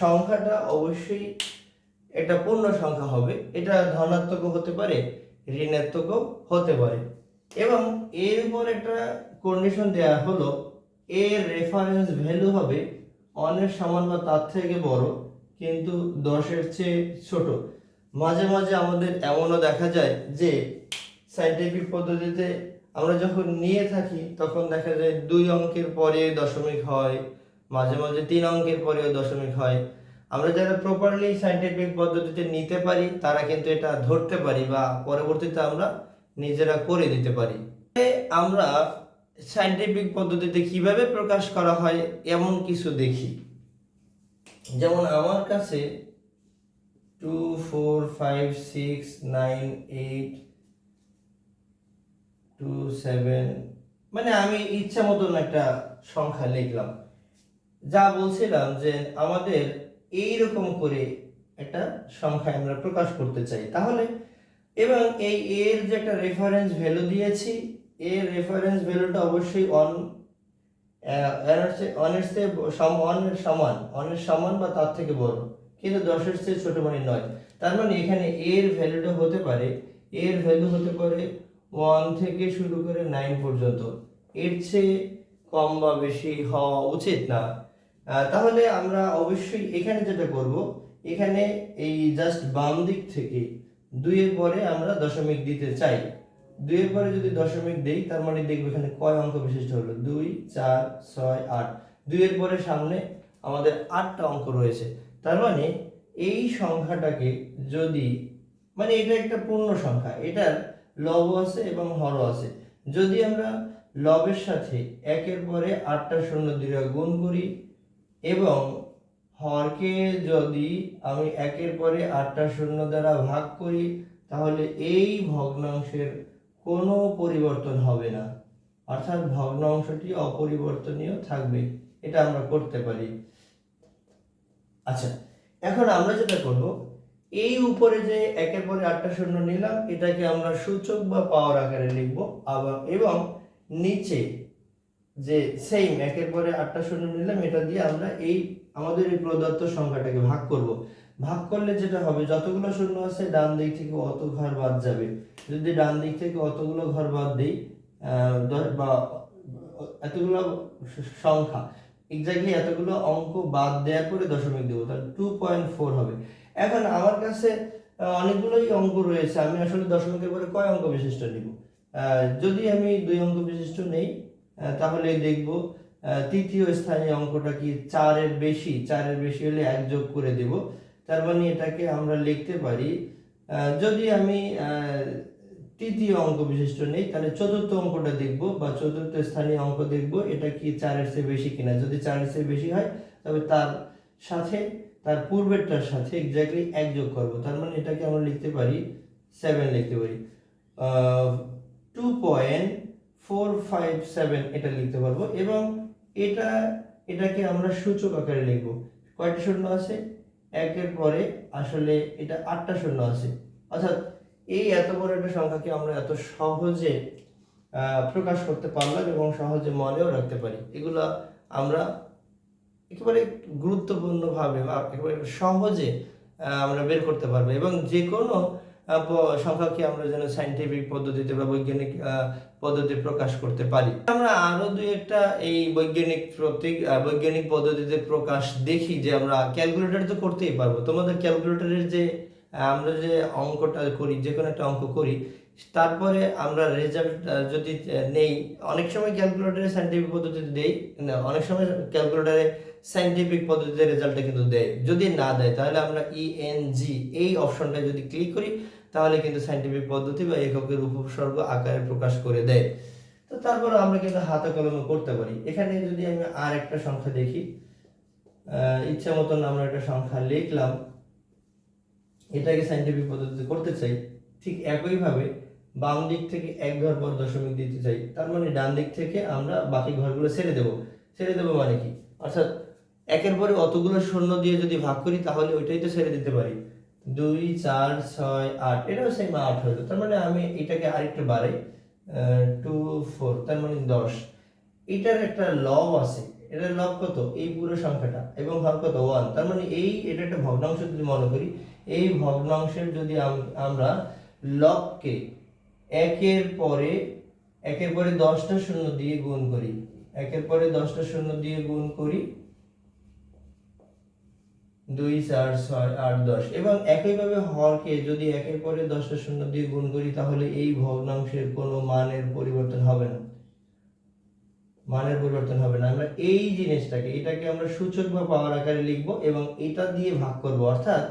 সংখ্যাটা অবশ্যই এটা পূর্ণ সংখ্যা হবে, এটা ধনাত্মকও হতে পারে ঋণাত্মকও হতে পারে। এবং এর উপর একটা কন্ডিশন দেয়া হলো, এর রেফারেন্স ভ্যালু হবে 1-এর সমান বা তার থেকে বড় কিন্তু 10-এর চেয়ে ছোট। মাঝে মাঝে আমাদের এমনও দেখা যায় যে সাইন্টিফিক পদ্ধতিতে আমরা যখন নিয়ে থাকি তখন দেখা যায় 2 অঙ্কের পরে দশমিক হয়, মাঝে মাঝে 3 অঙ্কের পরেও দশমিক হয়। আমরা যারা প্রপারলি সাইন্টিফিক পদ্ধতিতে নিতে পারি তারা কিন্তু এটা ধরতে পারি বা পরবর্তীতে আমরা নিজেরা করে দিতে পারি। আমরা সাইন্টিফিক পদ্ধতিতে কিভাবে প্রকাশ করা হয় এমন কিছু দেখি। যেমন আমার কাছে 2 4 5 6 9 8 2 7 মানে আমি ইচ্ছা মতন একটা সংখ্যা লিখলাম। যা বলছিলাম যে আমাদের এইরকম করে একটা সংখ্যা আমরা প্রকাশ করতে চাই তাহলে, এবং এই এর যে একটা রেফারেন্স ভ্যালু দিয়েছি, এর রেফারেন্স ভ্যালুটা অবশ্যই অনের সমান বা তার থেকে বড়, কিন্তু 10-এর চেয়ে ছোট মানে নয়। তার মানে এখানে এর ভ্যালুটা হতে পারে, এর ভ্যালু হতে পারে 1 থেকে শুরু করে 9 পর্যন্ত, এর চেয়ে কম বা বেশি হওয়া উচিত না। তাহলে আমরা অবশ্যই এখানে যেটা করব, এখানে এই জাস্ট বাম দিক থেকে 2-এর পরে আমরা দশমিক দিতে চাই। 2-এর পরে যদি দশমিক দেই তার মানে দেখব এখানে কয় অঙ্ক বিশিষ্ট হলো, 2 4 6 8, 2-এর পরে সামনে আমাদের 8টা অঙ্ক রয়েছে। তার মানে এই সংখ্যাটাকে যদি, মানে এটা একটা পূর্ণ সংখ্যা, এটার লব আছে এবং হর আছে, যদি আমরা লবের সাথে 1-এর পরে 8টা শূন্য দিয়ে গুণ করি এবং হরকে যদি আমি 1-এর পরে 8টা শূন্য দ্বারা ভাগ করি তাহলে এই ভগ্নাংশের কোনো পরিবর্তন হবে না, অর্থাৎ ভগ্নাংশটি অপরিবর্তনীয় থাকবে। এটা আমরা করতে পারি। আচ্ছা, এখন আমরা যেটা করব, এই উপরে যে 1-এর পরে 8টা শূন্য নিলাম এটাকে আমরা সূচক বা পাওয়ার আকারে লিখব, আবার এবং নিচে যে সেম 1-এর পরে 8টা শূন্য নিলাম এটা দিয়ে আমরা এই আমাদের এই প্রদত্ত সংখ্যাটাকে ভাগ করব। ভাগ করলে যেটা হবে, যতগুলো শূন্য আছে ডান দিক থেকে অত ঘর বাদ যাবে। যদি ডান দিক থেকে অতগুলো ঘর বাদ দেই বা এতগুলো সংখ্যা এক্স্যাক্টলি এতগুলো অঙ্ক বাদ দেওয়ার পরে দশমিক দেবো, তাহলে 2.4 হবে। এখন আমার কাছে অনেকগুলোই অঙ্ক রয়েছে, আমি আসলে দশমিকের পরে কয় অঙ্ক বিশিষ্ট নিব? যদি আমি 2 অঙ্ক বিশিষ্ট নেই তাহলে দেখব তৃতীয় স্থানীয় অঙ্কটা কি 4-এর বেশি, 4-এর বেশি হলে 1 যোগ করে দেব। তার মানে এটাকে আমরা লিখতে পারি, যদি আমি তৃতীয় অঙ্ক বিশিষ্ট নেই তাহলে চতুর্থ অঙ্কটা দেখব বা চতুর্থ স্থানীয় অঙ্ক দেখব, এটা কি 4-এর চেয়ে বেশি কিনা। যদি 4-এর চেয়ে বেশি হয় তবে তার সাথে তার পূর্বেরটার সাথে এক্স্যাক্টলি 1 যোগ করব। তার মানে এটাকে আমরা লিখতে পারি 7 লিখতে পারি, 2.457 এটা লিখতে পারবো। এবং এটাকে আমরা সূচক আকারে লিখব। কয়টা শূন্য আছে? 1-এর পরে আসলে এটা 8টা শূন্য আছে, অর্থাৎ এই এত বড় একটা সংখ্যাকে আমরা এত সহজে প্রকাশ করতে পারলাম এবং সহজে মনেও রাখতে পারি। এগুলো আমরা একেবারে গুরুত্বপূর্ণভাবে বা একেবারে সহজে আমরা বের করতে পারবো, এবং যে কোনো সংখ্যাকে আমরা যেন সাইন্টিফিক পদ্ধতিতে বা বৈজ্ঞানিক পদ্ধতি প্রকাশ করতে পারি। আমরা আরো দুই একটা এই বৈজ্ঞানিক পদ্ধতিতে প্রকাশ দেখি, যে আমরা ক্যালকুলেটর তো করতেই পারবো। তোমাদের ক্যালকুলেটরের যে আমরা যে অঙ্কটা করি, যে কোনো একটা অঙ্ক করি, তারপরে আমরা রেজাল্ট যদি নেই, অনেক সময় ক্যালকুলেটরে সাইন্টিফিক পদ্ধতিতে দেই, না অনেক সময় ক্যালকুলেটরে সাইন্টিফিক পদ্ধতিতে রেজাল্টটা কিন্তু দেয়। যদি না দেয় তাহলে আমরা ইএনজি এই অপশনটা যদি ক্লিক করি তাহলে কিন্তু সাইন্টিফিক পদ্ধতি বা এককের উপসর্গ আকারে প্রকাশ করে দেয়। তো তারপর আমরা কিন্তু হাতে কলমে করতে পারি। এখানে যদি আমি আর একটা সংখ্যা দেখি, ইচ্ছা মতন আমরা একটা সংখ্যা লিখলাম, এটাকে সাইন্টিফিক পদ্ধতিতে করতে চাই, ঠিক একইভাবে বাম দিক থেকে এক ঘর পর দশমিক দিতে চাই, তার মানে ডান দিক থেকে আমরা বাকি ঘরগুলো ছেড়ে দেব। ছেড়ে দেবো মানে কি, অর্থাৎ একের পরে অতগুলো শূন্য দিয়ে যদি ভাগ করি তাহলে ওইটাই তো ছেড়ে দিতে পারি। 2 4 6 8, এটাও সেম 8 হলো, তার মানে আমি এটাকে আরেকটু বাড়াই, 2 4, তার মানে 10। এটার একটা লব আছে, এটার লব কত, এই পুরো সংখ্যাটা, এবং হর কত 1, তার মানে এটা একটা ভগ্নাংশ যদি মনে করি, এই ভগ্নাংশের যদি আমরা লবকে একের পরে 10টা শূন্য দিয়ে গুণ করি, একের পরে 10টা শূন্য দিয়ে গুণ করি, 2 4 6 8 10, এবং একইভাবে হরকে যদি একের পরে 10টা শূন্য দিয়ে গুণ করি তাহলে এই ভগ্নাংশের কোনো মানের পরিবর্তন হবে না। আমরা এই জিনিসটাকে, এটাকে আমরা সূচক বা পাওয়ার আকারে লিখব এবং এটা দিয়ে ভাগ করব, অর্থাৎ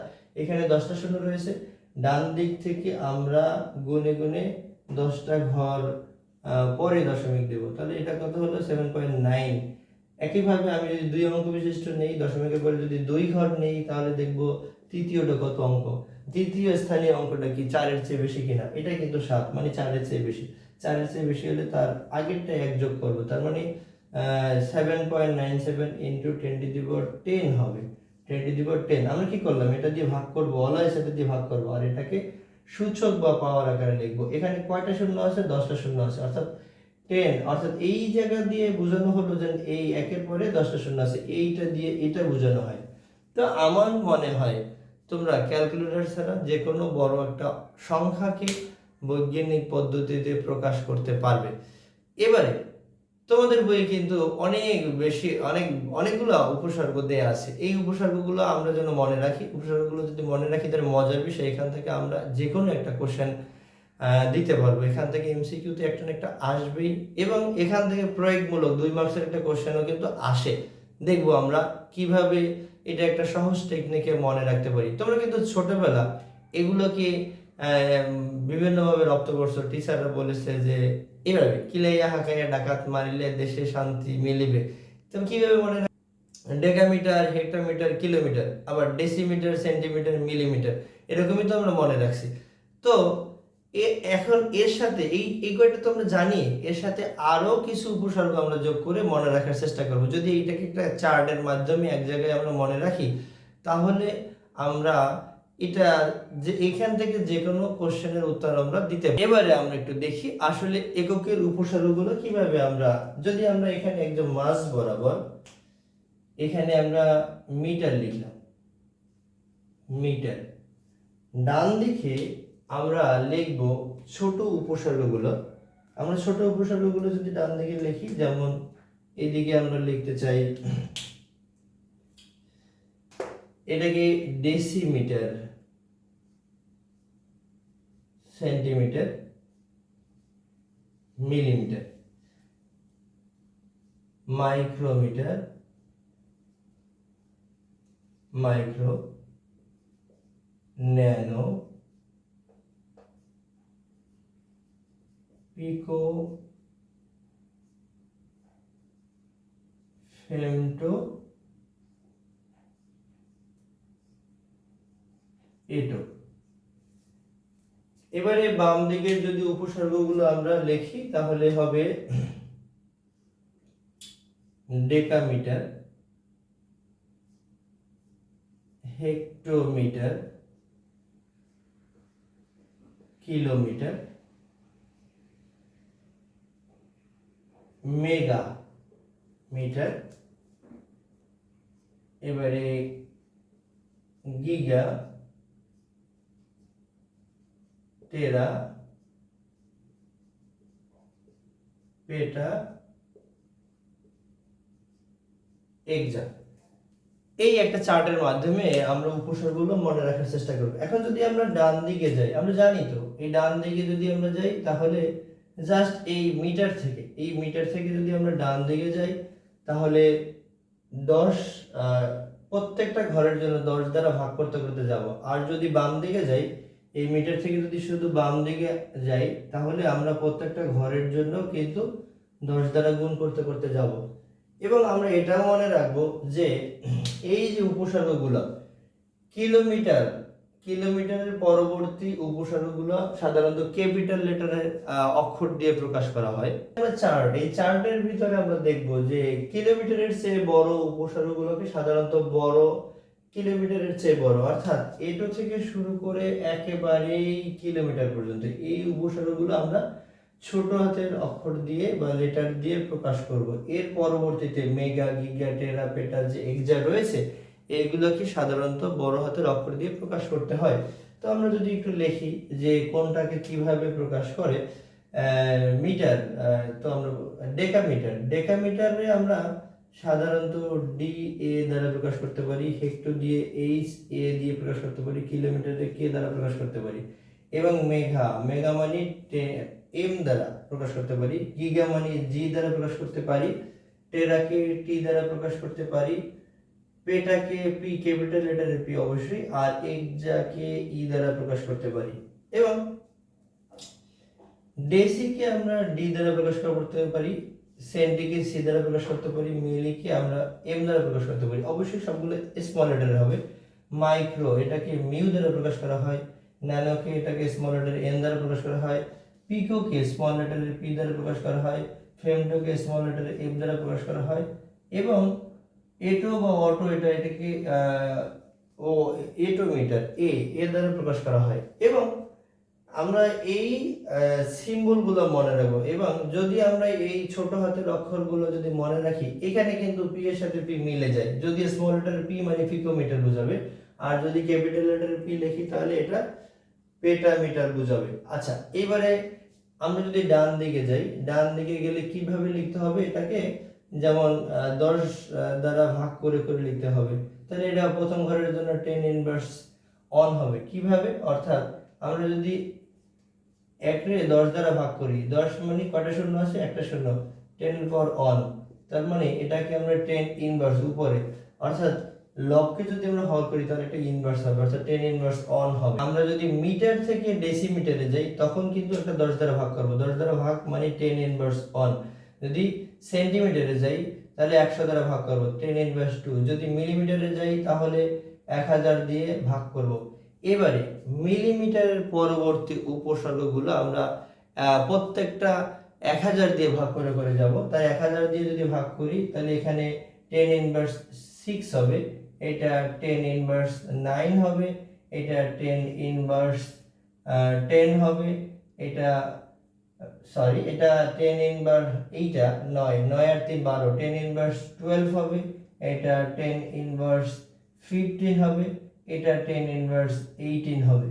এখানে 10টা শূন্য রয়েছে, ডান দিক থেকে আমরা গুণে গুণে 10টা ঘর পরে দশমিক দেব, তাহলে এটা কত হলো 7.9। একইভাবে আমি যদি 2 অঙ্ক বিশিষ্ট নেই, দশমিকের পরে যদি 2 ঘর নেই তাহলে দেখব তৃতীয়টা কত অঙ্ক, তৃতীয় স্থানীয় অঙ্কটা কি 4 এর চেয়ে বেশি কিনা, এটা কিন্তু 7, মানে 4 এর চেয়ে বেশি। 4 এর চেয়ে বেশি হলে তার আগেরটা 1 যোগ করব, তার মানে 7.97 ইন্টু 10 হবে, 10 আমরা কি করলাম, এটা দিয়ে ভাগ করব, অলওয়েজ এটা দিয়ে ভাগ করব, আর এটাকে সূচক বা পাওয়ার আকারে লিখব। এখানে কয়টা শূন্য আছে, 10টা শূন্য আছে, অর্থাৎ 10, অর্থাৎ এই জায়গা দিয়ে বোঝানো হলো যে এই একের পরে 10টা শূন্য আছে, এইটা দিয়ে এটা বোঝানো হয়। তো আমার মনে হয় তোমরা ক্যালকুলেটর ছাড়া যে কোনো বড় একটা সংখ্যাকে বৈজ্ঞানিক পদ্ধতিতে প্রকাশ করতে পারবে। এবারে তোমাদের বইয়ে কিন্তু অনেকগুলো উপসর্গ দেয়া আছে, এই উপসর্গগুলো আমরা যেন মনে রাখি। উপসর্গগুলো যদি মনে রাখি তাহলে মজার বিষয়, এখান থেকে আমরা যে কোনো একটা কোশ্চেন দিতে পারবো, এখান থেকে এমসিকিউতে একটা না একটা আসবেই, এবং এখান থেকে প্রয়োগমূলক 2 মার্কসের একটা কোশ্চেনও কিন্তু আসে। দেখবো আমরা কিভাবে এটা একটা সহজ টেকনিকে মনে রাখতে পারি। তোমরা কিন্তু ছোটবেলা এগুলোকে বিভিন্নভাবে রপ্ত করছো, টিচাররা বলেছে যে এভাবে কিলাইয়া হাঁকাইয়া ডাকাত মারিলে দেশে শান্তি মিলিবে, তুমি কিভাবে মনে রাখ, ডেকামিটার, হেক্টোমিটার, কিলোমিটার, আবার ডেসিমিটার, সেন্টিমিটার, মিলিমিটার, এরকমই তো আমরা মনে রাখছি। তো এখন এর সাথে এই কয়টা তো আমরা জানি, এর সাথে আরো কিছু উপসর্গ আমরা যোগ করে মনে রাখার চেষ্টা করব। যদি এটাকে একটা চার্টের মাধ্যমে এক জায়গায় আমরা মনে রাখি তাহলে আমরা এটা যে এখান থেকে যে কোনো কোশ্চেনের উত্তর আমরা দিতে পারি। এবারে আমরা একটু দেখি আসলে এককের উপসর্গগুলো কিভাবে আমরা, যদি আমরা এখানে একদম মাস বরাবর এখানে আমরা মিটার লিখলাম, মিটার, ডান দিকে আমরা লিখব ছোট উপসর্গগুলো। আমরা ছোট উপসর্গগুলো যদি ডান দিকে লিখি, যেমন এদিকে আমরা লিখতে চাই এটাকে decimetre, centimetre, millimetre, micrometre, micro, nano, pico, femto, atto. এবারে বাম দিকের যদি উপসর্গগুলো আমরা লিখি তাহলে হবে decametre, hectometre, kilometre, megametre, এবারে গিগা, টেরা, পেটা, এক্সা। এই একটা চার্টের মাধ্যমে আমরা উপসর্গগুলো মনে রাখার চেষ্টা করব। এখন যদি আমরা ডান দিকে যাই, আমরা জানি তো এই ডান দিকে যদি আমরা যাই তাহলে জাস্ট এই মিটার থেকে যদি আমরা ডান দিকে যাই তাহলে 10 প্রত্যেকটা ঘরের জন্য 10 দ্বারা ভাগ করতে করতে যাব। আর যদি বাম দিকে যাই, এই মিটার থেকে যদি শুধু বাম দিকে যাই তাহলে আমরা প্রত্যেকটা ঘরের জন্য কিন্তু 10 দ্বারা গুণ করতে করতে যাব। এবং আমরা এটাও মনে রাখবো যে এই যে উপসর্গগুলো কিলোমিটারের পরবর্তী উপসর্গগুলো সাধারণত ক্যাপিটাল লেটারের অক্ষর দিয়ে প্রকাশ করা হয়। এই চার্টের ভিতরে আমরা দেখব যে কিলোমিটারের চেয়ে বড় উপসর্গগুলোকে সাধারণত কিলোমিটারের চেয়ে বড়, অর্থাৎ এটো থেকে শুরু করে একেবারেই কিলোমিটার পর্যন্ত এই উপসর্গগুলো আমরা ছোট হাতের অক্ষর দিয়ে বা লেটার দিয়ে প্রকাশ করব। এর পরবর্তীতে মেগা, গিগা, টেরা, পেটা যে এক্সা রয়েছে এগুলোকে সাধারণত বড় হাতের অক্ষর দিয়ে প্রকাশ করতে হয়। তো আমরা যদি একটু লিখি যে কোনটাকে কিভাবে প্রকাশ করে, মিটার, তো আমরা ডেকামিটারে আমরা সাধারণত ডি এ দ্বারা প্রকাশ করতে পারি, হেক্টো দিয়ে এইচ এ দিয়ে প্রকাশ করতে পারি, কিলোমিটারে কে দ্বারা প্রকাশ করতে পারি, এবং মেগা মানে এম দ্বারা প্রকাশ করতে পারি, গিগা মানে জি দ্বারা প্রকাশ করতে পারি, টেরাকে টি দ্বারা প্রকাশ করতে পারি, পেটাকে পি, ক্যাপিটাল লেটারের পি অবশ্যই, আর এক্সাকে ই দ্বারা প্রকাশ করতে পারি, এবং ডেসিকে আমরা ডি দ্বারা প্রকাশ করতে পারি, সেন্টিকে সি দ্বারা প্রকাশ করতে পারি, মিলিকে আমরা এম দ্বারা প্রকাশ করতে পারি। অবশ্যই সবগুলো স্মল লেটারে হবে। মাইক্রো এটাকে মিউ দ্বারা প্রকাশ করা হয়, ন্যানোকে এটাকে স্মল লেটার এন দ্বারা প্রকাশ করা হয়, পিকোকে স্মল লেটারের পি দ্বারা প্রকাশ করা হয়, ফেমটোকে স্মল লেটারের এফ দ্বারা প্রকাশ করা হয়, এবং এটো বা অটো এটাকে এটোমিটার এর দ্বারা প্রকাশ করা হয়। এবং আমরা এই সিম্বলগুলো মনে রাখবো, এবং যদি আমরা এই ছোট হাতের অক্ষরগুলো যদি মনে রাখি, এখানে কিন্তু পি এর সাথে পি মিলে যায়। যদি স্মল লেটার পি মানে পিকোমিটার বোঝাবে, আর যদি ক্যাপিটাল লেটার পি লিখি তাহলে এটা পেটামিটার বোঝাবে। আচ্ছা, এবারে আমরা যদি ডান দিকে যাই, ডান দিকে গেলে কিভাবে লিখতে হবে এটাকে, যেমন 10 দ্বারা ভাগ করে করে লিখতে হবে। তাহলে এটা প্রথম ঘরের জন্য 10 ইনভার্স অন হবে। কিভাবে? অর্থাৎ আমরা যদি 1 রে 10 দ্বারা ভাগ করি, 10 মানে কয়টা শূন্য আছে? একটা শূন্য, 10 এর পাওয়ার অন, তার মানে এটাকে আমরা 10 ইনভার্স উপরে, অর্থাৎ লবকে যদি আমরা হল করি তাহলে এটা ইনভার্স হবে, অর্থাৎ 10 ইনভার্স অন হবে। আমরা যদি মিটার থেকে ডেসিমিটারে যাই তখন কিন্তু একটা 10 দ্বারা ভাগ করব, 10 দ্বারা ভাগ মানে 10 ইনভার্স অন। যদি সেন্টিমিটারে যাই তাহলে 100 দ্বারা ভাগ করব, 10 ইনভার্স 2। যদি মিলিমিটারে যাই তাহলে 1000 দিয়ে ভাগ করব। এবারে মিলিমিটারের পরবর্তী উপসর্গগুলো আমরা প্রত্যেকটা 1000 দিয়ে ভাগ করে করে যাব। তাই 1000 দিয়ে যদি ভাগ করি তাহলে এখানে 10 ইনভার্স 6 হবে, এটা 10 ইনভার্স 9 হবে, এটা 10 ইনভার্স 10 হবে, এটা এটা 10 ইনভার্স, এইটা 9, 9 আর 3 12, 10 ইনভার্স 12 হবে, এটা 10 ইনভার্স 15 হবে, এটা 10 ইনভার্স 18 হবে।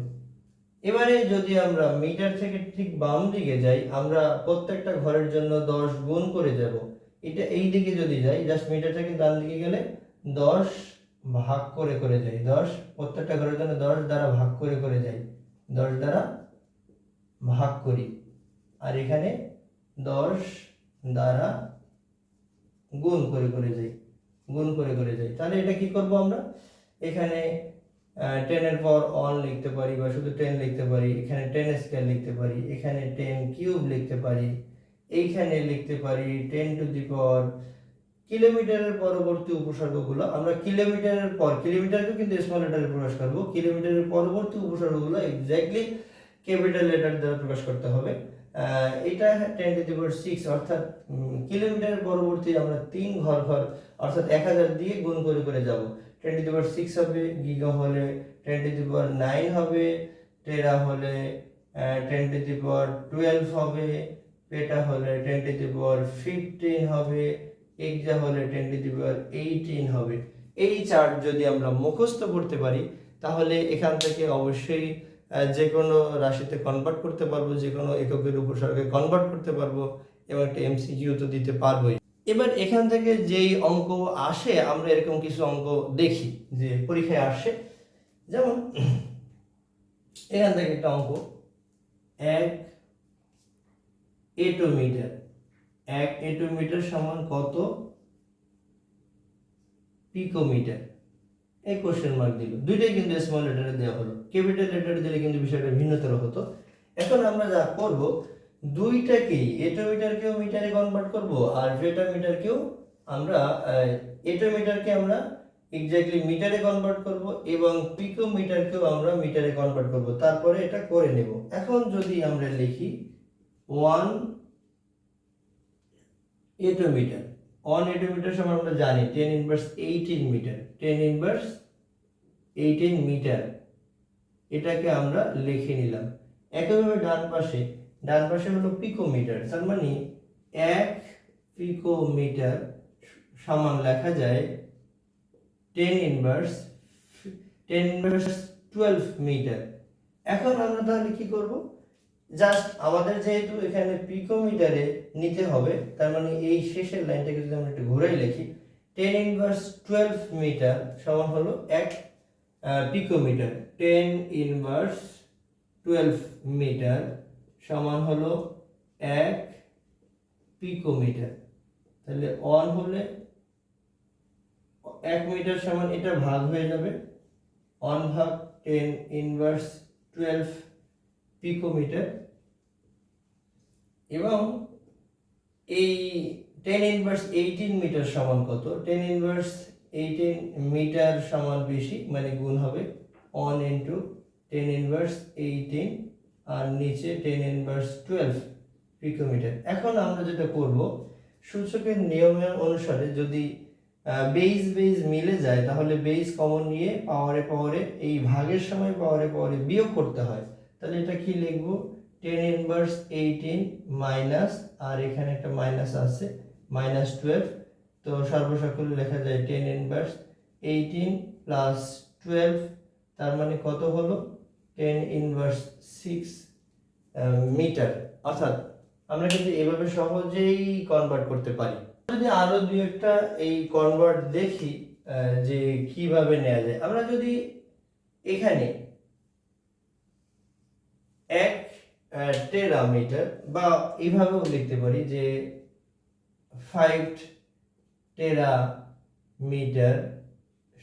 এবারে যদি আমরা মিটার থেকে ঠিক বাম দিকে যাই, আমরা প্রত্যেকটা ঘরের জন্য 10 গুণ করে যাব। এটা এই দিকে যদি যাই, জাস্ট মিটার থেকে ডান দিকে গেলে 10 ভাগ করে করে যাই, 10 প্রত্যেকটা ঘরের জন্য 10 দ্বারা ভাগ করে করে যাই, 10 দ্বারা ভাগ করি, আর এখানে 10 দ্বারা গুণ করে করে যাই, তাহলে এটা কি করব আমরা? এখানে 10 এর পাওয়ার অন লিখতে পারি বা শুধু 10 লিখতে পারি, এখানে 10 স্কয়ার লিখতে পারি, এখানে 10 কিউব লিখতে পারি, এইখানে লিখতে পারি 10 টু দি পাওয়ার। কিলোমিটারের পরবর্তী উপসর্গগুলো আমরা কিলোমিটারকে কিন্তু স্মল লেটারে প্রকাশ করব, কিলোমিটারের পরবর্তী উপসর্গগুলো এক্স্যাক্টলি ক্যাপিটাল লেটার দ্বারা প্রকাশ করতে হবে। এটা 10 টু দি পাওয়ার 6, অর্থাৎ কিলোমিটারের পরবর্তী আমরা 3 ঘর অর্থাৎ 1000 দিয়ে গুণ করে করে যাব। 10 টু দি পাওয়ার 6 হবে, গিগা হলে 10 টু দি পাওয়ার 9 হবে, টেরা হলে 10 টু দি পাওয়ার 12 হবে, পেটা হলে 10 টু দি পাওয়ার 15 হবে, এক্সা হলে 10 টু দি পাওয়ার 18 হবে। এই চার্ট যদি আমরা মুখস্থ করতে পারি তাহলে এখান থেকে অবশ্যই যে কোনো রাশিতে কনভার্ট করতে পারবো, যে কোনো এককের উপসর্গে কনভার্ট করতে পারবো, এবং একটা এমসিকিউ তো দিতে পারবোই। এবার এখান থেকে যেই অঙ্ক আসে আমরা এরকম কিছু অঙ্ক দেখি যে পরীক্ষায় আসে, যেমন এখান থেকে একটা অঙ্ক, 1 এটোমিটার, 1 এটোমিটার সমান কত পিকোমিটার, এই কোশ্চেন মার্ক দিল। দুইটাই কিন্তু স্মল লেটারে দেওয়া হলো, ক্যাপিটাল লেটারে দিলে কিন্তু বিষয়টা ভিন্নতর হতো। এখন আমরা যা করব, দুইটাকেই এটোমিটারকেও মিটারে কনভার্ট করব আর ভেটামিটারকেও আমরা এটোমিটারকে আমরা এক্স্যাক্টলি মিটারে কনভার্ট করব এবং পিকোমিটারকেও আমরা মিটারে কনভার্ট করব, তারপরে এটা করে নেব। এখন যদি আমরা লিখি 1 এটোমিটার, 1 এটোমিটার সমান আমরা জানি 10 ইনভার্স 18 মিটার, 10 ইনভার্স 18 মিটার, এটাকে আমরা লিখে নিলাম। একইভাবে ডান পাশে হলো পিকোমিটার, তার মানে 1 পিকোমিটার সমান লেখা যায় 10 ইনভার্স 12 মিটার। এখন আমরা তাহলে কি করব, জাস্ট আমাদের যেহেতু এখানে পিকোমিটারে নিতে হবে, তার মানে এই শেষের লাইনটাকে যদি আমরা একটু ঘুরাই লিখি, 10 ইনভার্স 12 মিটার সমান হলো 1 পিকোমিটার, 10 ইনভার্স 12 মিটার সমান হলো 1 পিকোমিটার। তাহলে 1 হলে 1 মিটার সমান এটা ভাগ হয়ে যাবে, 1 ভাগ 10 ইনভার্স 12 পিকোমিটার, এবং এই 10 ইনভার্স 18 মিটার সমান কত, 10 ইনভার্স 18 মিটার সমান বেশি, মানে গুণ হবে 1 ইন্টু 10 ইনভার্স 18 আর নিচে 10 ইনভার্স 12 পিকোমিটার। এখন আমরা যেটা করব, সূচকের নিয়মের অনুসারে যদি বেস মিলে যায় তাহলে বেস কমন নিয়ে পাওয়ারে এই ভাগের সময় পাওয়ারে বিয়োগ করতে হয়। তাহলে এটা কি লিখব, 10 ইনভার্স 18 মাইনাস, আর এখানে একটা মাইনাস আছে, মাইনাস 12, তো সর্বসকলে লেখা যায় 10 ইনভার্স 18 প্লাস 12, তার মানে কত হলো 10 ইনভার্স 6 মিটার। অর্থাৎ আমরা কিন্তু এভাবে সহজেই কনভার্ট করতে পারি। যদি আরো দুই একটা এই কনভার্ট দেখি যে কিভাবে নেওয়া যায়, আমরা যদি এখানে 1 টেরামিটার বা এইভাবেও লিখতে পারি যে 5 টেরামিটার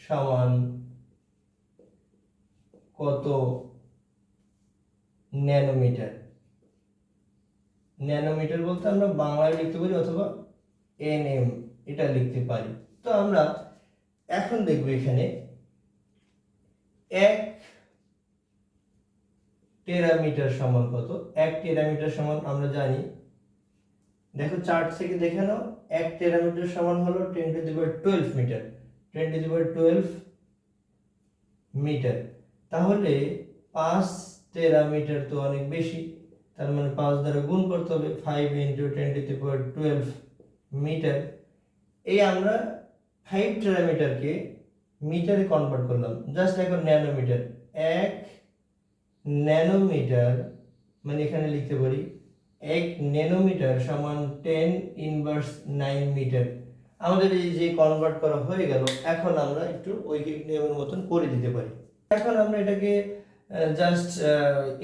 সমান কত ন্যানোমিটার, ন্যানোমিটার বলতে আমরা বাংলায় লিখতে পারি অথবা এনএম এটা লিখতে পারি। তো আমরা এখন দেখব এখানে 1 টেরামিটার সমান কত। 1 টেরামিটার সমান আমরা জানি, দেখো চার্ট থেকে দেখে নাও, 1 টেরামিটার সমান হলো 10 to the power 12 metre, 10 to the power 12 metre. তাহলে 5 টেরামিটার তো অনেক বেশি, তার মানে 5 দ্বারা গুণ করতে হবে, 5 into 10 to the power 12 metre. এই আমরা 5 টেরামিটারকে মিটারে কনভার্ট করলাম, জাস্ট এখন ন্যানোমিটার, 1 ন্যানোমিটার মানে এখানে লিখতে পারি 1 ন্যানোমিটার সমান 10 ইনভার্স 9 মিটার। আমাদের এই যে কনভার্ট করা হয়ে গেল, এখন আমরা একটু ঐকিক নিয়মের মতন করে দিতে পারি। এখন আমরা এটাকে জাস্ট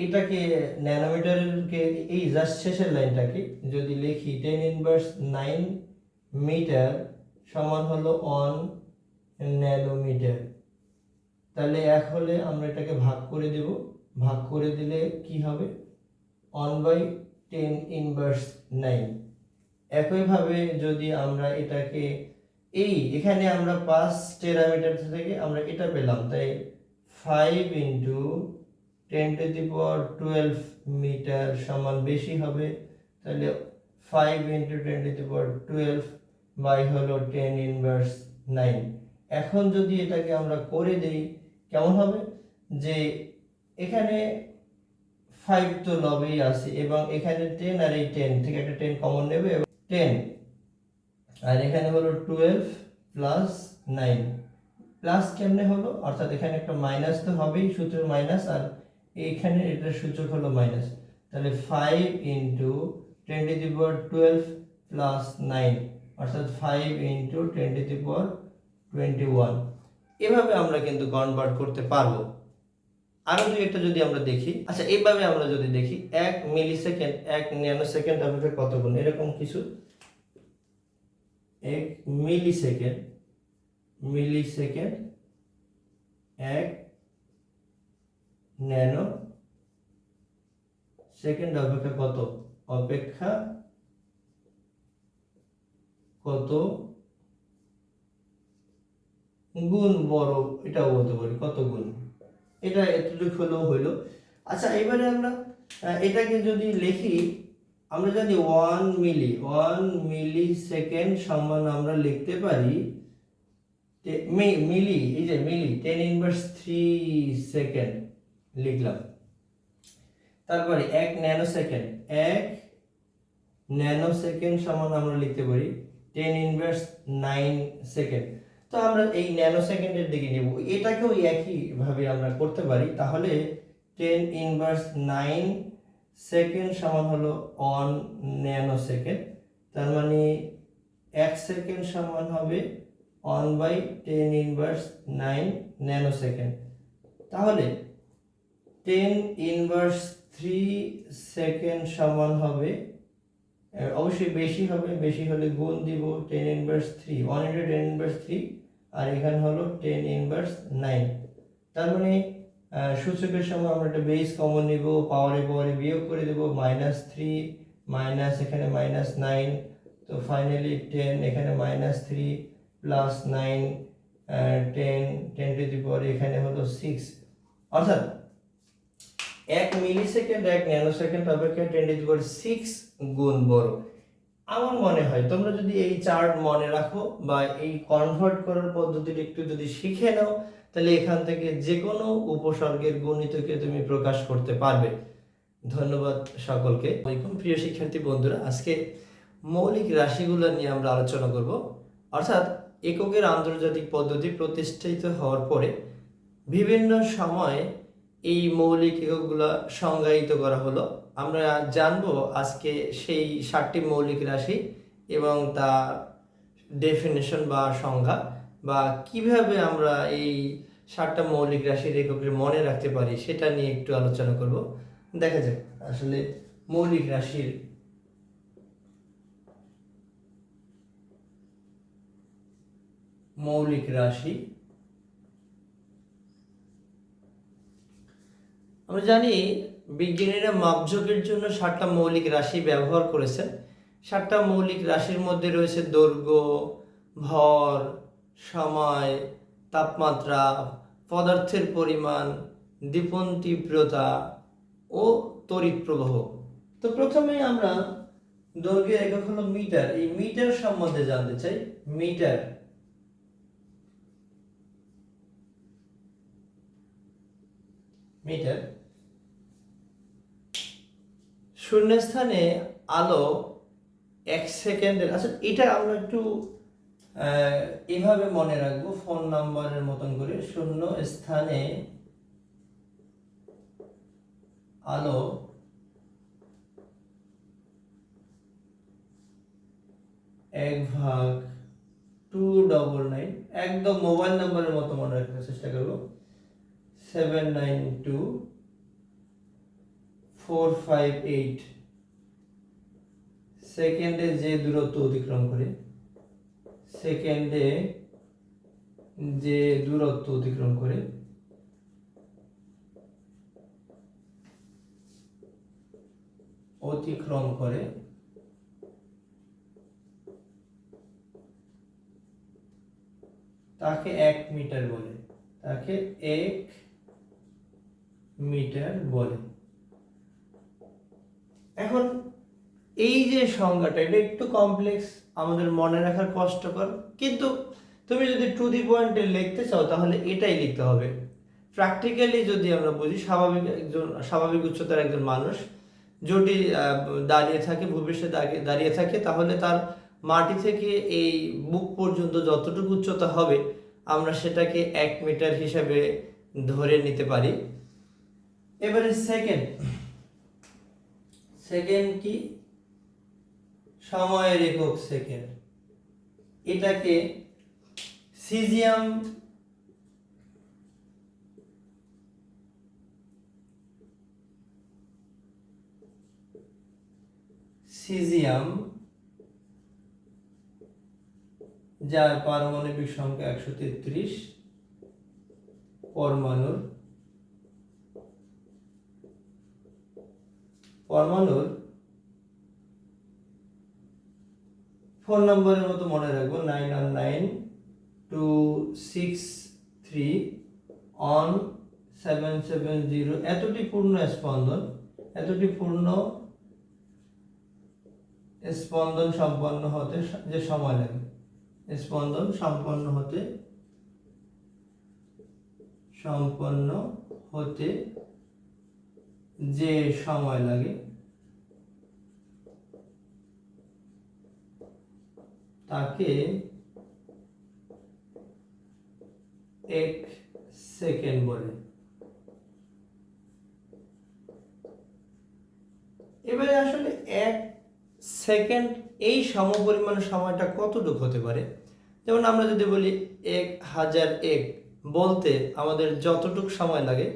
এটাকে ন্যানোমিটারকে এই জাস্ট শেষের লাইনটাকে যদি লিখি 10 ইনভার্স 9 মিটার সমান হলো 1 ন্যানোমিটার, তাহলে এক হলে আমরা এটাকে ভাগ করে দেব, ভাগ করে দিলে কি হবে 1/10 ইনভার্স 9। একইভাবে যদি আমরা এটাকে এখানে আমরা 5 টেরামিটার থেকে আমরা এটা পেলাম, তাই 5 into 10 to the power 12 metre সমান বেশি হবে, তাহলে 5 into 10 to the power 12 by হলো 10 ইনভার্স 9। এখন যদি এটাকে আমরা করে দেই কেমন হবে, যে এখানে 5 তো লবেই আছে এবং এখানে 10 আর এই 10 থেকে একটা 10 কমন নেবে, 10 আর এখানে হলো 12 প্লাস 9, প্লাস কেমনে হলো, অর্থাৎ এখানে একটা মাইনাস তো হবেই, সূত্রের মাইনাস, আর এইখানে এটা সূচক হলো মাইনাস, তাহলে 5 into 10 to the power 12 plus 9 অর্থাৎ 5 ইন্টু 10⁻21। এভাবে আমরা কিন্তু কনভার্ট করতে পারবো। আরো দুই একটা যদি আমরা দেখি, আচ্ছা এইভাবে আমরা যদি দেখি 1 মিলিসেকেন্ড 1 ন্যানোসেকেন্ড অপেক্ষা কত গুণ, এরকম কিছু 1 মিলিসেকেন্ড 1 ন্যানো সেকেন্ড অপেক্ষা কত গুণ বড়, এটাও বলতে পারি কত গুণ, এটা এতটুকু হলেও হইলো। আচ্ছা এবারে আমরা এটাকে যদি লিখি, আমরা জানি 1 মিলি সেকেন্ড সমান আমরা লিখতে পারি মিলি, এই যে মিলি 10⁻³ সেকেন্ড লিখলাম। তারপরে 1 ন্যানোসেকেন্ড সমান আমরা লিখতে পারি 10⁻৯ সেকেন্ড। তো আমরা এই ন্যানো সেকেন্ডের দিকে নেব, এটাকেও একই ভাবে আমরা করতে পারি। তাহলে 10⁻৯ সেকেন্ড সমান হলো 1 ন্যানোসেকেন্ড, তার মানে 1 সেকেন্ড সমান হবে 1/10⁻৯ ন্যানোসেকেন্ড। তাহলে 10⁻³ সেকেন্ড সমান হবে, অবশ্যই বেশি হবে, বেশি হলে গুণ দিব 10⁻³ 1 × 10⁻³ আর এখানে হলো 10⁻৯। তার মানে সূচকের সময় আমরা একটা বেস কমন নিব, পাওয়ারে বিয়োগ করে দেব, -3 মাইনাস এখানে -9, তো ফাইনালি 10 এখানে -3 প্লাস 9 10 এখানে হলো 6, অর্থাৎ 1 মিলিসেকেন্ড 1 ন্যানোসেকেন্ড অপেক্ষা 10⁶ গুণ বড়। আমার মনে হয় তোমরা যদি এই চার্ট মনে রাখো বা এই কনভার্ট করার পদ্ধতিটা একটু যদি শিখে নাও, তাহলে এখান থেকে যে কোনো উপসর্গের গণিতকে তুমি প্রকাশ করতে পারবে। ধন্যবাদ সকলকে। প্রিয় শিক্ষার্থী বন্ধুরা, আজকে মৌলিক রাশিগুলো নিয়ে আমরা আলোচনা করব। অর্থাৎ এককের আন্তর্জাতিক পদ্ধতি প্রতিষ্ঠিত হওয়ার পরে বিভিন্ন সময়ে এই মৌলিক এককগুলো সংজ্ঞায়িত করা হলো। আমরা জানবো আজকে সেই 7টি মৌলিক রাশি এবং তার ডেফিনেশন বা সংজ্ঞা, বা কিভাবে আমরা এই 7টা মৌলিক রাশির এককের মনে রাখতে পারি সেটা নিয়ে একটু আলোচনা করব। দেখা যাক আসলে মৌলিক রাশি আমরা জানি বিজ্ঞানীরা মাপঝোঁকের জন্য 7টা মৌলিক রাশি ব্যবহার করেছেন। 7টা মৌলিক রাশির মধ্যে রয়েছে দৈর্ঘ্য, ভর, সময়, তাপমাত্রা, পদার্থের পরিমাণ, দীপন তীব্রতা ও তড়িৎ প্রবাহ। তো প্রথমে আমরা দৈর্ঘ্যের একক হলো মিটার, এই মিটার সম্বন্ধে জানতে চাই। মিটার শূন্যস্থানে আলো 1 সেকেন্ডের, আচ্ছা এটা আমরা একটু এভাবে মনে রাখবো ফোন নাম্বারের মতন করে, শূন্য স্থানে আলো 1/299, একদম মোবাইল নাম্বারের মতো মনে রাখার চেষ্টা করবো, 792458 সেকেন্ডে যে দূরত্ব অতিক্রম করে, তাকে 1 মিটার বলে। এখন এই যে সংজ্ঞাটা, এটা একটু কমপ্লেক্স, আমাদের মনে রাখার কষ্টকর, কিন্তু তুমি যদি টু দি পয়েন্টে লিখতে চাও তাহলে এটাই লিখতে হবে। প্র্যাকটিক্যালি যদি আমরা বুঝি, স্বাভাবিক উচ্চতার একজন মানুষ যদি দাঁড়িয়ে থাকে, ভবিষ্যতে দাঁড়িয়ে থাকে, তাহলে তার মাটি থেকে এই বুক পর্যন্ত যতটুকু উচ্চতা হবে আমরা সেটাকে 1 মিটার হিসাবে ধরে নিতে পারি। এবারে সেকেন্ড কি? সময়ের একক সেকেন্ড। এটাকে সিজিয়াম যার পারমাণবিক সংখ্যা 133 পরমাণুর ফোন নম্বরের মতো মনে রাখবো 9192631770। এতটি পূর্ণ স্পন্দন সম্পন্ন হতে যে সময় লাগে, সম্পন্ন হতে যে সময় লাগে তাকে 1 সেকেন্ড বলে। এবারে আসলে 1 সেকেন্ড এই সমপরিমাণ সময়টা কতটুকু হতে পারে? যেমন আমরা যদি বলি 1001 বলতে আমাদের যতটুকু সময় লাগে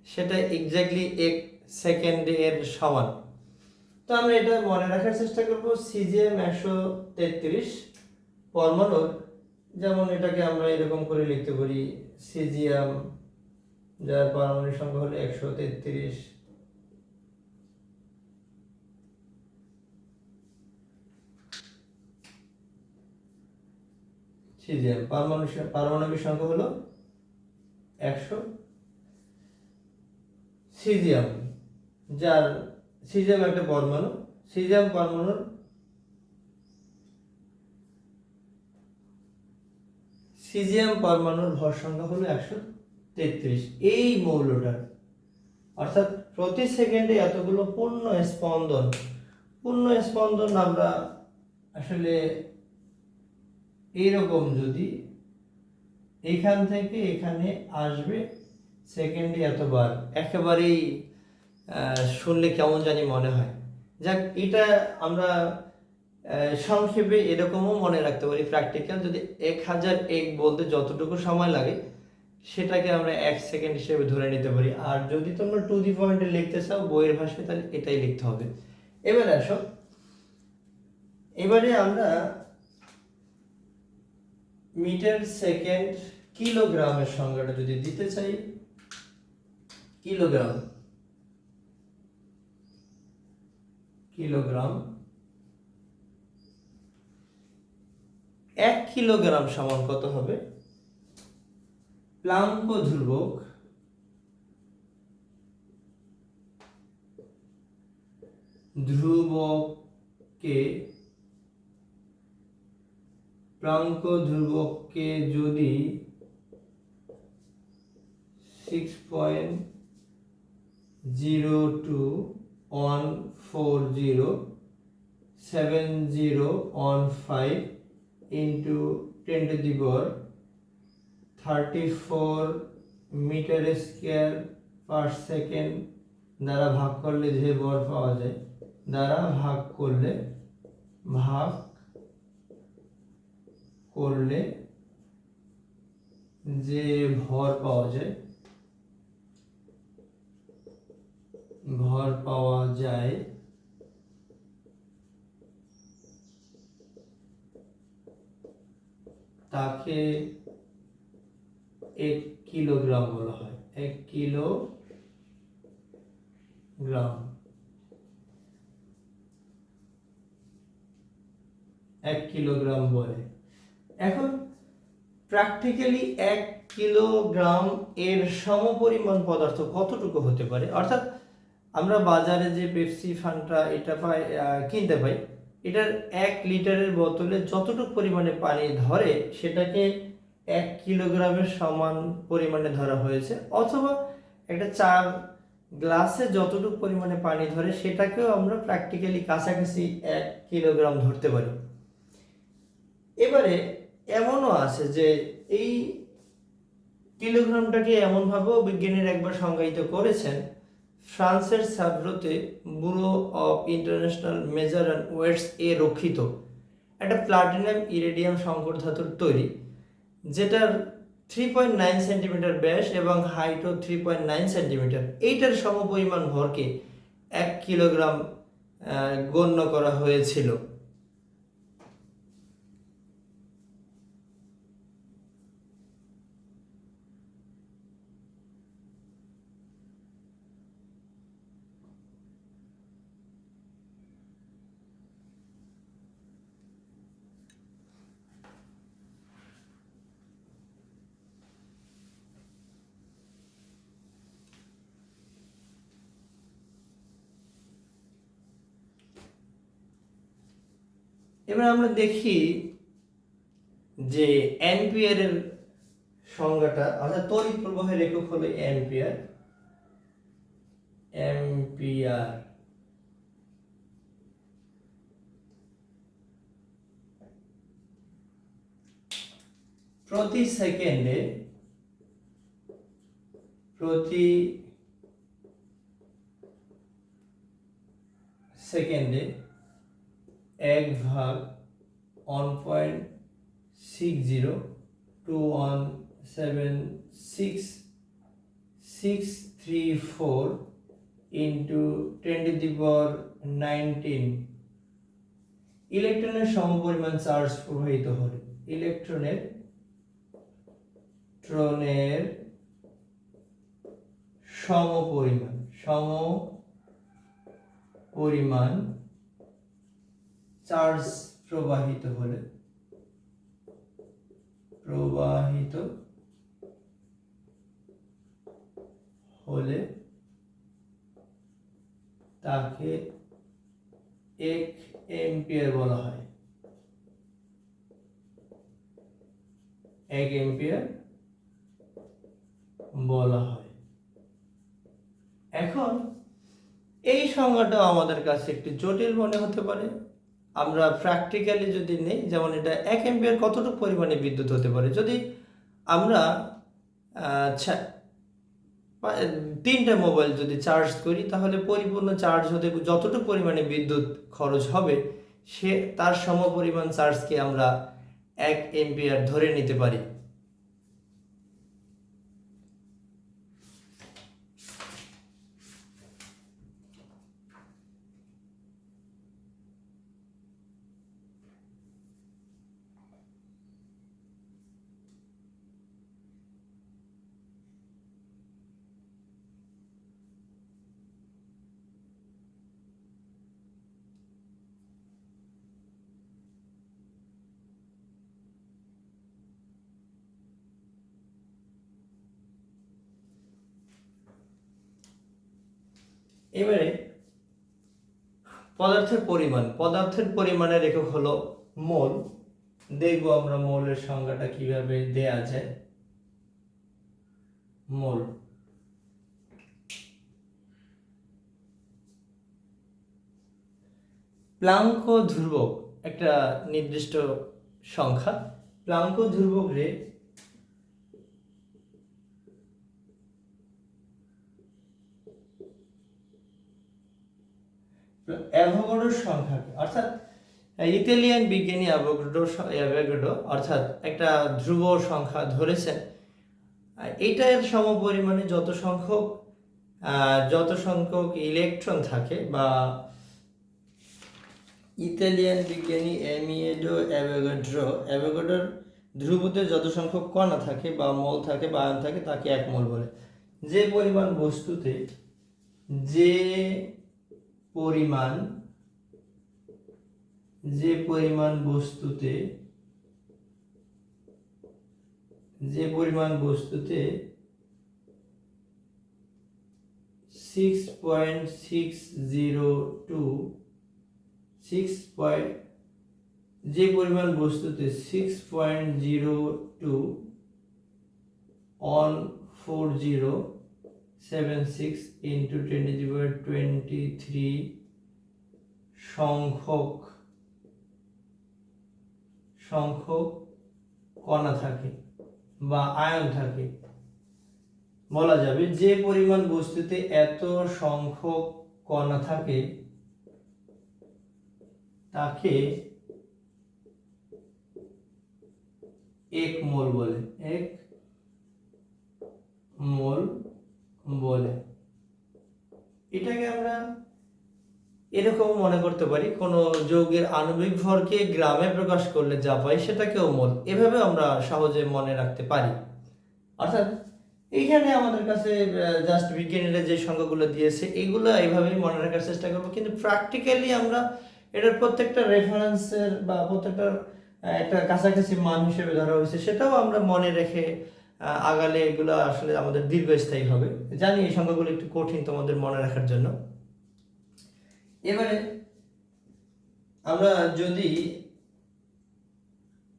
সেটা এক্স্যাক্টলি 1 সেকেন্ডের সমান। তো আমরা এটা মনে রাখার চেষ্টা করব। সিজিএম 133 পরমাণুর, যেমন এটাকে আমরা এরকম করে লিখতে পারি সিজিএম যার পারমাণবিক সংখ্যা হলো 133 সিজিএম পারমাণবিক সংখ্যা হলো 100। সিজিএম যার সিজিএম একটা পরমাণু, সিজিএম পরমাণুর ভর সংখ্যা হলো 133। এই মৌলটার অর্থাৎ প্রতি সেকেন্ডে এতগুলো পূর্ণ স্পন্দন আমরা আসলে এইরকম যদি এখান থেকে এখানে আসবে সেকেন্ডে এতবার, একেবারেই শুনলে কেমন জানি মনে হয়। যাক, এটা আমরা সংক্ষেপে এরকমও মনে রাখতে পারি। প্র্যাকটিক্যাল যদি 1001 বলতে যতটুকু সময় লাগে সেটাকে আমরা 1 সেকেন্ড হিসেবে ধরে নিতে পারি। আর যদি তোমরা টু দি পয়েন্টে লিখতে চাও বইয়ের ভাষায়, তাহলে এটাই লিখতে হবে। এবারে আসো, এবারে আমরা মিটার সেকেন্ড কিলোগ্রামের সংজ্ঞাটা যদি দিতে চাই, কিলোগ্রাম 1 কিলোগ্রাম সমান কত হবে? প্লাঙ্ক ধ্রুবককে যদি 6.02140715 into 10 to the power 34 metre square per second দ্বারা ভাগ করলে যে ভর পাওয়া যায়, যে ভর পাওয়া যায় তাকে 1 কিলোগ্রাম বলা হয়। 1 কিলোগ্রাম বলে। এখন প্র্যাকটিক্যালি 1 কিলোগ্রাম এর সমপরিমাণ পদার্থ কতটুকু হতে পারে? অর্থাৎ আমরা বাজারে যে পেপসি ফান্টা এটা কিনতে পাই, এটার 1 লিটারের বোতলে যতটুকু পরিমাণে পানি ধরে সেটাকে 1 কিলোগ্রামের সমান পরিমাণে ধরা হয়েছে। অথবা একটা 4 গ্লাসে যতটুকু পরিমাণে পানি ধরে সেটাকেও আমরা প্র্যাকটিক্যালি কাছাকাছি 1 কিলোগ্রাম ধরতে পারি। এবারে এমনও আছে যে এই কিলোগ্রামটাকে এমনভাবেও বিজ্ঞানীরা একবার সংজ্ঞায়িত করেছেন। ফ্রান্সের সাব্রোতে bureau of international measure and weights এ রক্ষিত একটা প্লাটিনাম ইরিডিয়াম সংকর ধাতুর তৈরি, যেটার 3.9 সেন্টিমিটার ব্যাস এবং হাইটও 3.9 সেন্টিমিটার। এইটার সমপরিমাণ ভরকে 1 কিলোগ্রাম গণ্য করা হয়েছিল। এবার আমরা দেখি যে অ্যাম্পিয়ারের সংজ্ঞাটা, অর্থাৎ তড়িৎ প্রবাহের একক হলো অ্যাম্পিয়ার। অ্যাম্পিয়ার প্রতি সেকেন্ডে 1 ভাগ 1.6021763634 ইন্টু 10⁻19 ইলেকট্রনের সমপরিমাণ চার্জ প্রবাহিত হলে ইলেকট্রনের সমপরিমাণ চার্জ প্রবাহিত হলে তাকে 1 এম্পিয়ার বলা হয়। 1 এম্পিয়ার বলা হয়। এখন এই সংজ্ঞাটা আমাদের কাছে একটু জটিল মনে হতে পারে। আমরা প্র্যাকটিক্যালি যদি নেই, যেমন এটা 1 এম্পিয়ার কতটুকু পরিমাণে বিদ্যুৎ হতে পারে। যদি আমরা 3টা মোবাইল যদি চার্জ করি, তাহলে পরিপূর্ণ চার্জ হতে যতটুকু পরিমাণে বিদ্যুৎ খরচ হবে, তার সমপরিমাণ চার্জকে আমরা 1 এম্পিয়ার ধরে নিতে পারি। এবারে পদার্থের পরিমাণের একক হলো মোল। দেখব আমরা মোলের সংজ্ঞাটা কিভাবে দেয়া যায়। মোল প্লাঙ্ক ধ্রুবক একটা নির্দিষ্ট সংখ্যা। প্লাঙ্ক ধ্রুবক রে অ্যাভোগাড্রোর সংখ্যা, অর্থাৎ ইতালিয়ান বিজ্ঞানী অ্যাভোগাড্রো অর্থাৎ একটা ধ্রুব সংখ্যা ধরেছেন। এটার সমপরিমাণে যত সংখ্যক ইলেকট্রন থাকে, বা ইতালিয়ান বিজ্ঞানী অ্যাভোগাড্রোর ধ্রুবতে যত সংখ্যক কণা থাকে বা মোল থাকে বা আয়ন থাকে, তাকে 1 মোল বলে। যে পরিমাণ বস্তুতে যে পরিমাণ বস্তুতে 6.026 into 10⁻23 সংখ্যক কণা থাকে বা আয়ন থাকে, বলা যাবে যে পরিমাণ বস্তুতে এত সংখ্যক কণা থাকে তাকে এক মোল বলে, এক মোল বলে। এটাকে আমরা এরকম মনে করতে পারি, কোনো যৌগের আণবিক ভরকে গ্রামে প্রকাশ করলে যা পাই সেটাকেও মোল, এভাবে আমরা সহজে মনে রাখতে পারি। অর্থাৎ এইখানে আমাদের কাছে জাস্ট বিজ্ঞানীরা যে সংখ্যাগুলো দিয়েছে এগুলো এইভাবেই মনে রাখার চেষ্টা করবো, কিন্তু প্র্যাকটিক্যালি আমরা এটার প্রত্যেকটা রেফারেন্সের বা প্রত্যেকটার একটা কাছাকাছি মান হিসেবে ধরা হয়েছে, সেটাও আমরা মনে রেখে আগালে এগুলো আসলে আমাদের দীর্ঘস্থায়ী হবে। জানি এই সংখ্যাগুলো একটু কঠিন তোমাদের মনে রাখার জন্য। এবারে আমরা যদি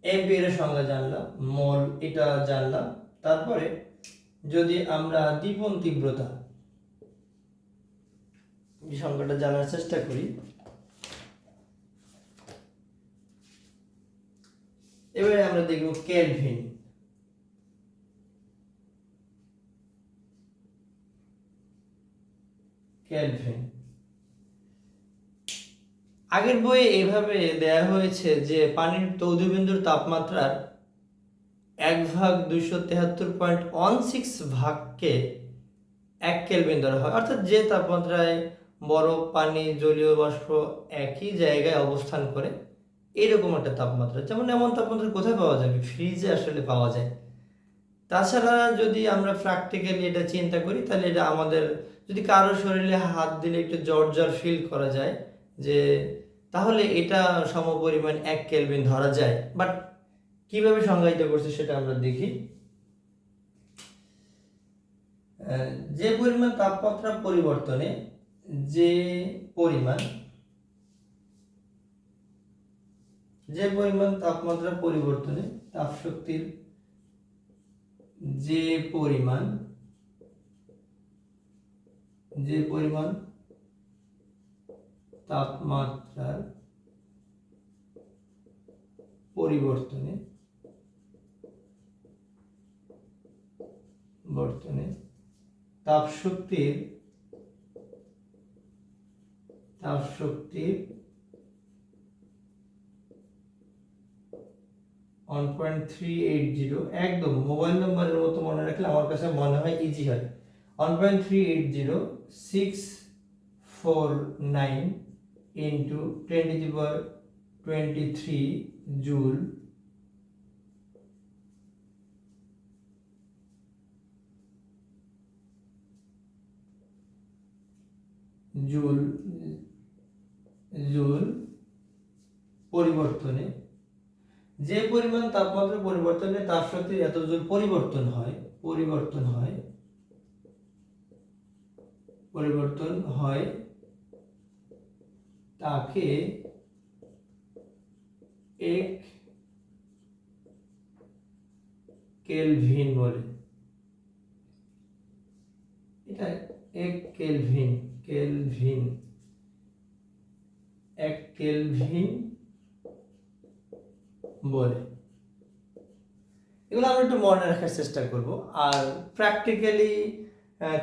এম্পিয়ারের সংজ্ঞা জানলাম, মোল এটা জানলাম, তারপরে যদি আমরা দীপন তীব্রতা এই সংখ্যাটা জানার চেষ্টা করি, এবারে আমরা দেখব কেলভিন। কেলভিন আগের বইয়ে এইভাবে দেয়া হয়েছে যে পানির তৌধবিন্দুর তাপমাত্রার 1/273.16 ভাগকে 1 কেলভিন ধরা হয়, অর্থাৎ যে তাপমাত্রায় বরফ, পানি, জলীয় বাষ্প একই জায়গায় অবস্থান করে এরকম একটা তাপমাত্রা। যেমন এমন তাপমাত্রা কোথায় পাওয়া যাবে? ফ্রিজে আসলে পাওয়া যায়। তাছাড়া যদি আমরা প্র্যাকটিক্যালি এটা চিন্তা করি, তাহলে এটা আমাদের যদি কারো শরীরে হাত দিলে একটু জ্বর ফিল করা যায়, যে তাহলে এটা সমপরিমাণ 1 কেলভিন ধরা যায়। বাট কিভাবে সংজ্ঞায়িত করছে সেটা আমরা দেখি। যে পরিমাণ তাপমাত্রা পরিবর্তনে যে পরিমাণ তাপমাত্রা পরিবর্তনে তাপশক্তির যে পরিমাণ তাপমাত্রার পরিবর্তনে তাপশক্তির 1.380, একদম মোবাইল নাম্বারের মতো মনে রাখলে আমার কাছে মনে হয় ইজি হয়। 1.380,649 into 10⁻23 জুল পরিবর্তনে যে পরিমাণ তাপমাত্রা পরিবর্তনে তাপশক্তির এত জুল পরিবর্তন হয় তাকে 1 কেলভিন বলে। এটা 1 কেলভিন বলে। এগুলো আমরা একটু মনে রাখার চেষ্টা করব, আর প্র্যাকটিক্যালি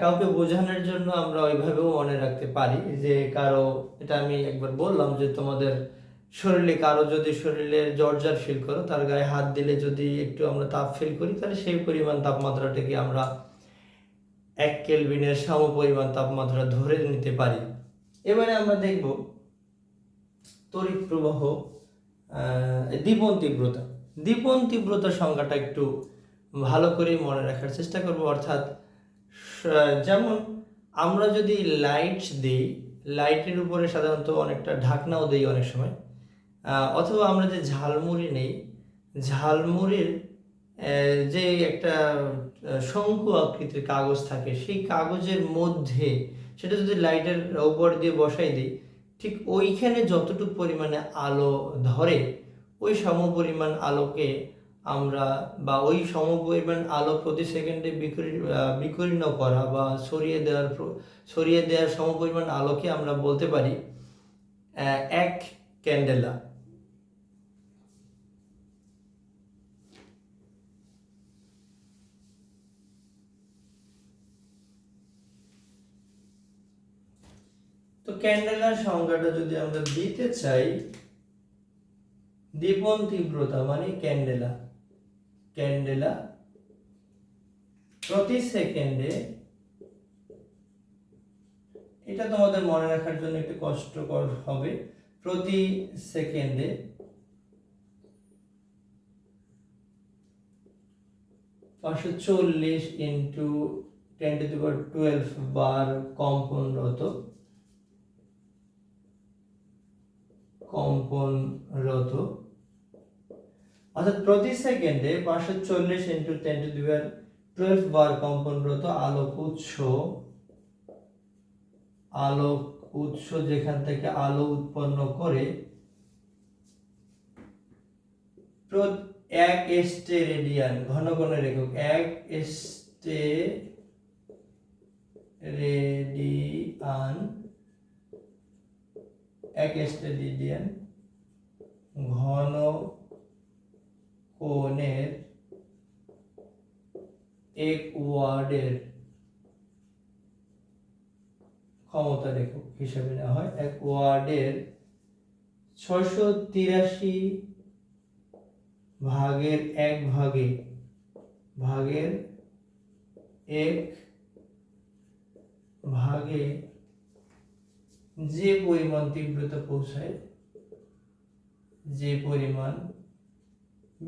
কাউকে বোঝানোর জন্য আমরা ওইভাবেও মনে রাখতে পারি। যে কারো, এটা আমি একবার বললাম যে তোমাদের শরীরে কারো যদি শরীরের জ্বর ফিল করো, তার গায়ে হাত দিলে যদি একটু আমরা তাপ ফিল করি, তাহলে সেই পরিমাণ তাপমাত্রাটাকে আমরা 1 কেলভিনের সমপরিমাণ তাপমাত্রা ধরে নিতে পারি। এবারে আমরা দেখব তড়িৎ প্রবাহ, দীপন তীব্রতা সংখ্যাটা একটু ভালো করে মনে রাখার চেষ্টা করব। অর্থাৎ যেমন আমরা যদি লাইট দিই, লাইটের উপরে সাধারণত অনেকটা ঢাকনাও দেই অনেক সময়, অথবা আমরা যে ঝালমুড়ি নেই, ঝালমুড়ির যে একটা শঙ্কু আকৃতির কাগজ থাকে, সেই কাগজের মধ্যে সেটা যদি লাইটের উপর দিয়ে বসাই দিই, ঠিক ওইখানে যতটুকু পরিমাণে আলো ধরে ওই সমপরিমাণ আলোকে আমরা, বা ওই সমপরিমাণ আলো প্রতি সেকেন্ডে বিকীর্ণ করা বা ছড়িয়ে দেওয়ার সমপরিমাণ আলোকে আমরা বলতে পারি 1 ক্যান্ডেলা। তো ক্যান্ডেলার সংজ্ঞাটা যদি আমরা দিতে চাই, দীপন তীব্রতা মানে ক্যান্ডেলা, ক্যান্ডেলা প্রতি সেকেন্ডে, এটা তোমাদের মনে রাখার জন্য একটু কষ্টকর হবে, প্রতি সেকেন্ডে 540 ইন্টু 10⁻12 বার কম্পনরত অর্থাৎ প্রতি সেকেন্ডে 540 ইন্টু 10⁻12 বার কম্পনরত আলোক উৎস যেখান থেকে আলো উৎপন্ন করে এক স্টেরেডিয়ান, ঘন কোণের একক, এক স্টেরেডিয়ান ঘন কোণের এক ওয়াটের ক্ষমতার একক হিসেবে নেওয়া হয়। এক ওয়াটের 683 ভাগের এক ভাগে যে পরিমাণ তীব্রতা পৌঁছায়, যে পরিমাণ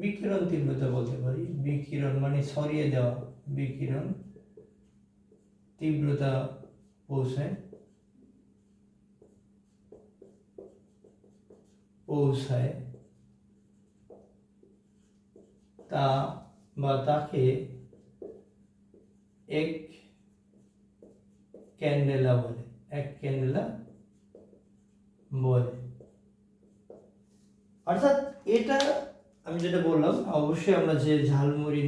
বিকিরণ তীব্রতা বলতে পারি, বিকিরণ মানে ছড়িয়ে দেওয়া, বিকিরণ তীব্রতা পৌঁছায় তা বা তাকে এক ক্যান্ডেলা বলে, অর্থাৎ এটা আমি যেটা বললাম, অবশ্যই আমরা যে ঝালমুড়ি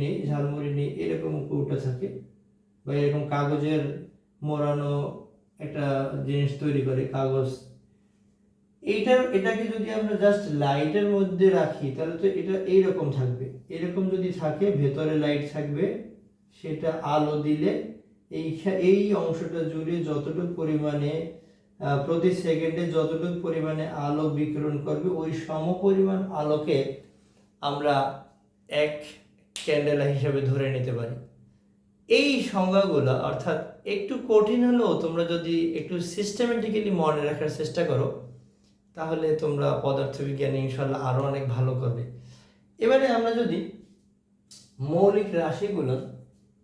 নেই এরকম কৌটা থাকে বা এরকম কাগজের মোড়ানো একটা জিনিস তৈরি করে, কাগজ, এটাকে যদি আমরা জাস্ট লাইটের মধ্যে রাখি তাহলে তো এটা এইরকম থাকবে। এরকম যদি থাকে, ভেতরে লাইট থাকবে, সেটা আলো দিলে এই অংশটা জুড়ে যতটুকু পরিমাণে প্রতি সেকেন্ডে যতটুকু পরিমাণে আলো বিকিরণ করবে, ওই সমপরিমাণ আলোকে আমরা এক ক্যান্ডেলা হিসেবে ধরে নিতে পারি। এই সংজ্ঞাগুলো অর্থাৎ একটু কঠিন হলেও তোমরা যদি একটু সিস্টেমেটিক্যালি মনে রাখার চেষ্টা করো তাহলে তোমরা পদার্থবিজ্ঞানে ইনশাল্লাহ আরো অনেক ভালো করবে। এবারে আমরা যদি মৌলিক রাশিগুলোর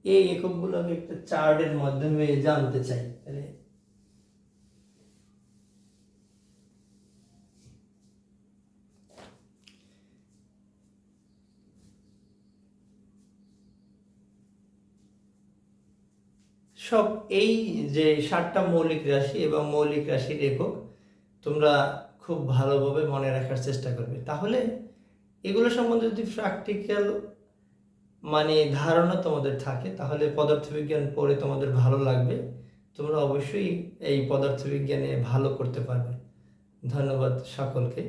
এই এককগুলোকে একটা চার্টের মাধ্যমে জানতে চাই, তাহলে সব এই যে 7টা মৌলিক রাশি এবং মৌলিক রাশির একক তোমরা খুব ভালোভাবে মনে রাখার চেষ্টা করবে। তাহলে এগুলো সম্বন্ধে যদি প্র্যাকটিক্যাল মানে ধারণা তোমাদের থাকে তাহলে পদার্থবিজ্ঞান পড়ে তোমাদের ভালো লাগবে, তোমরা অবশ্যই এই পদার্থবিজ্ঞানে ভালো করতে পারবে। ধন্যবাদ সকলকে।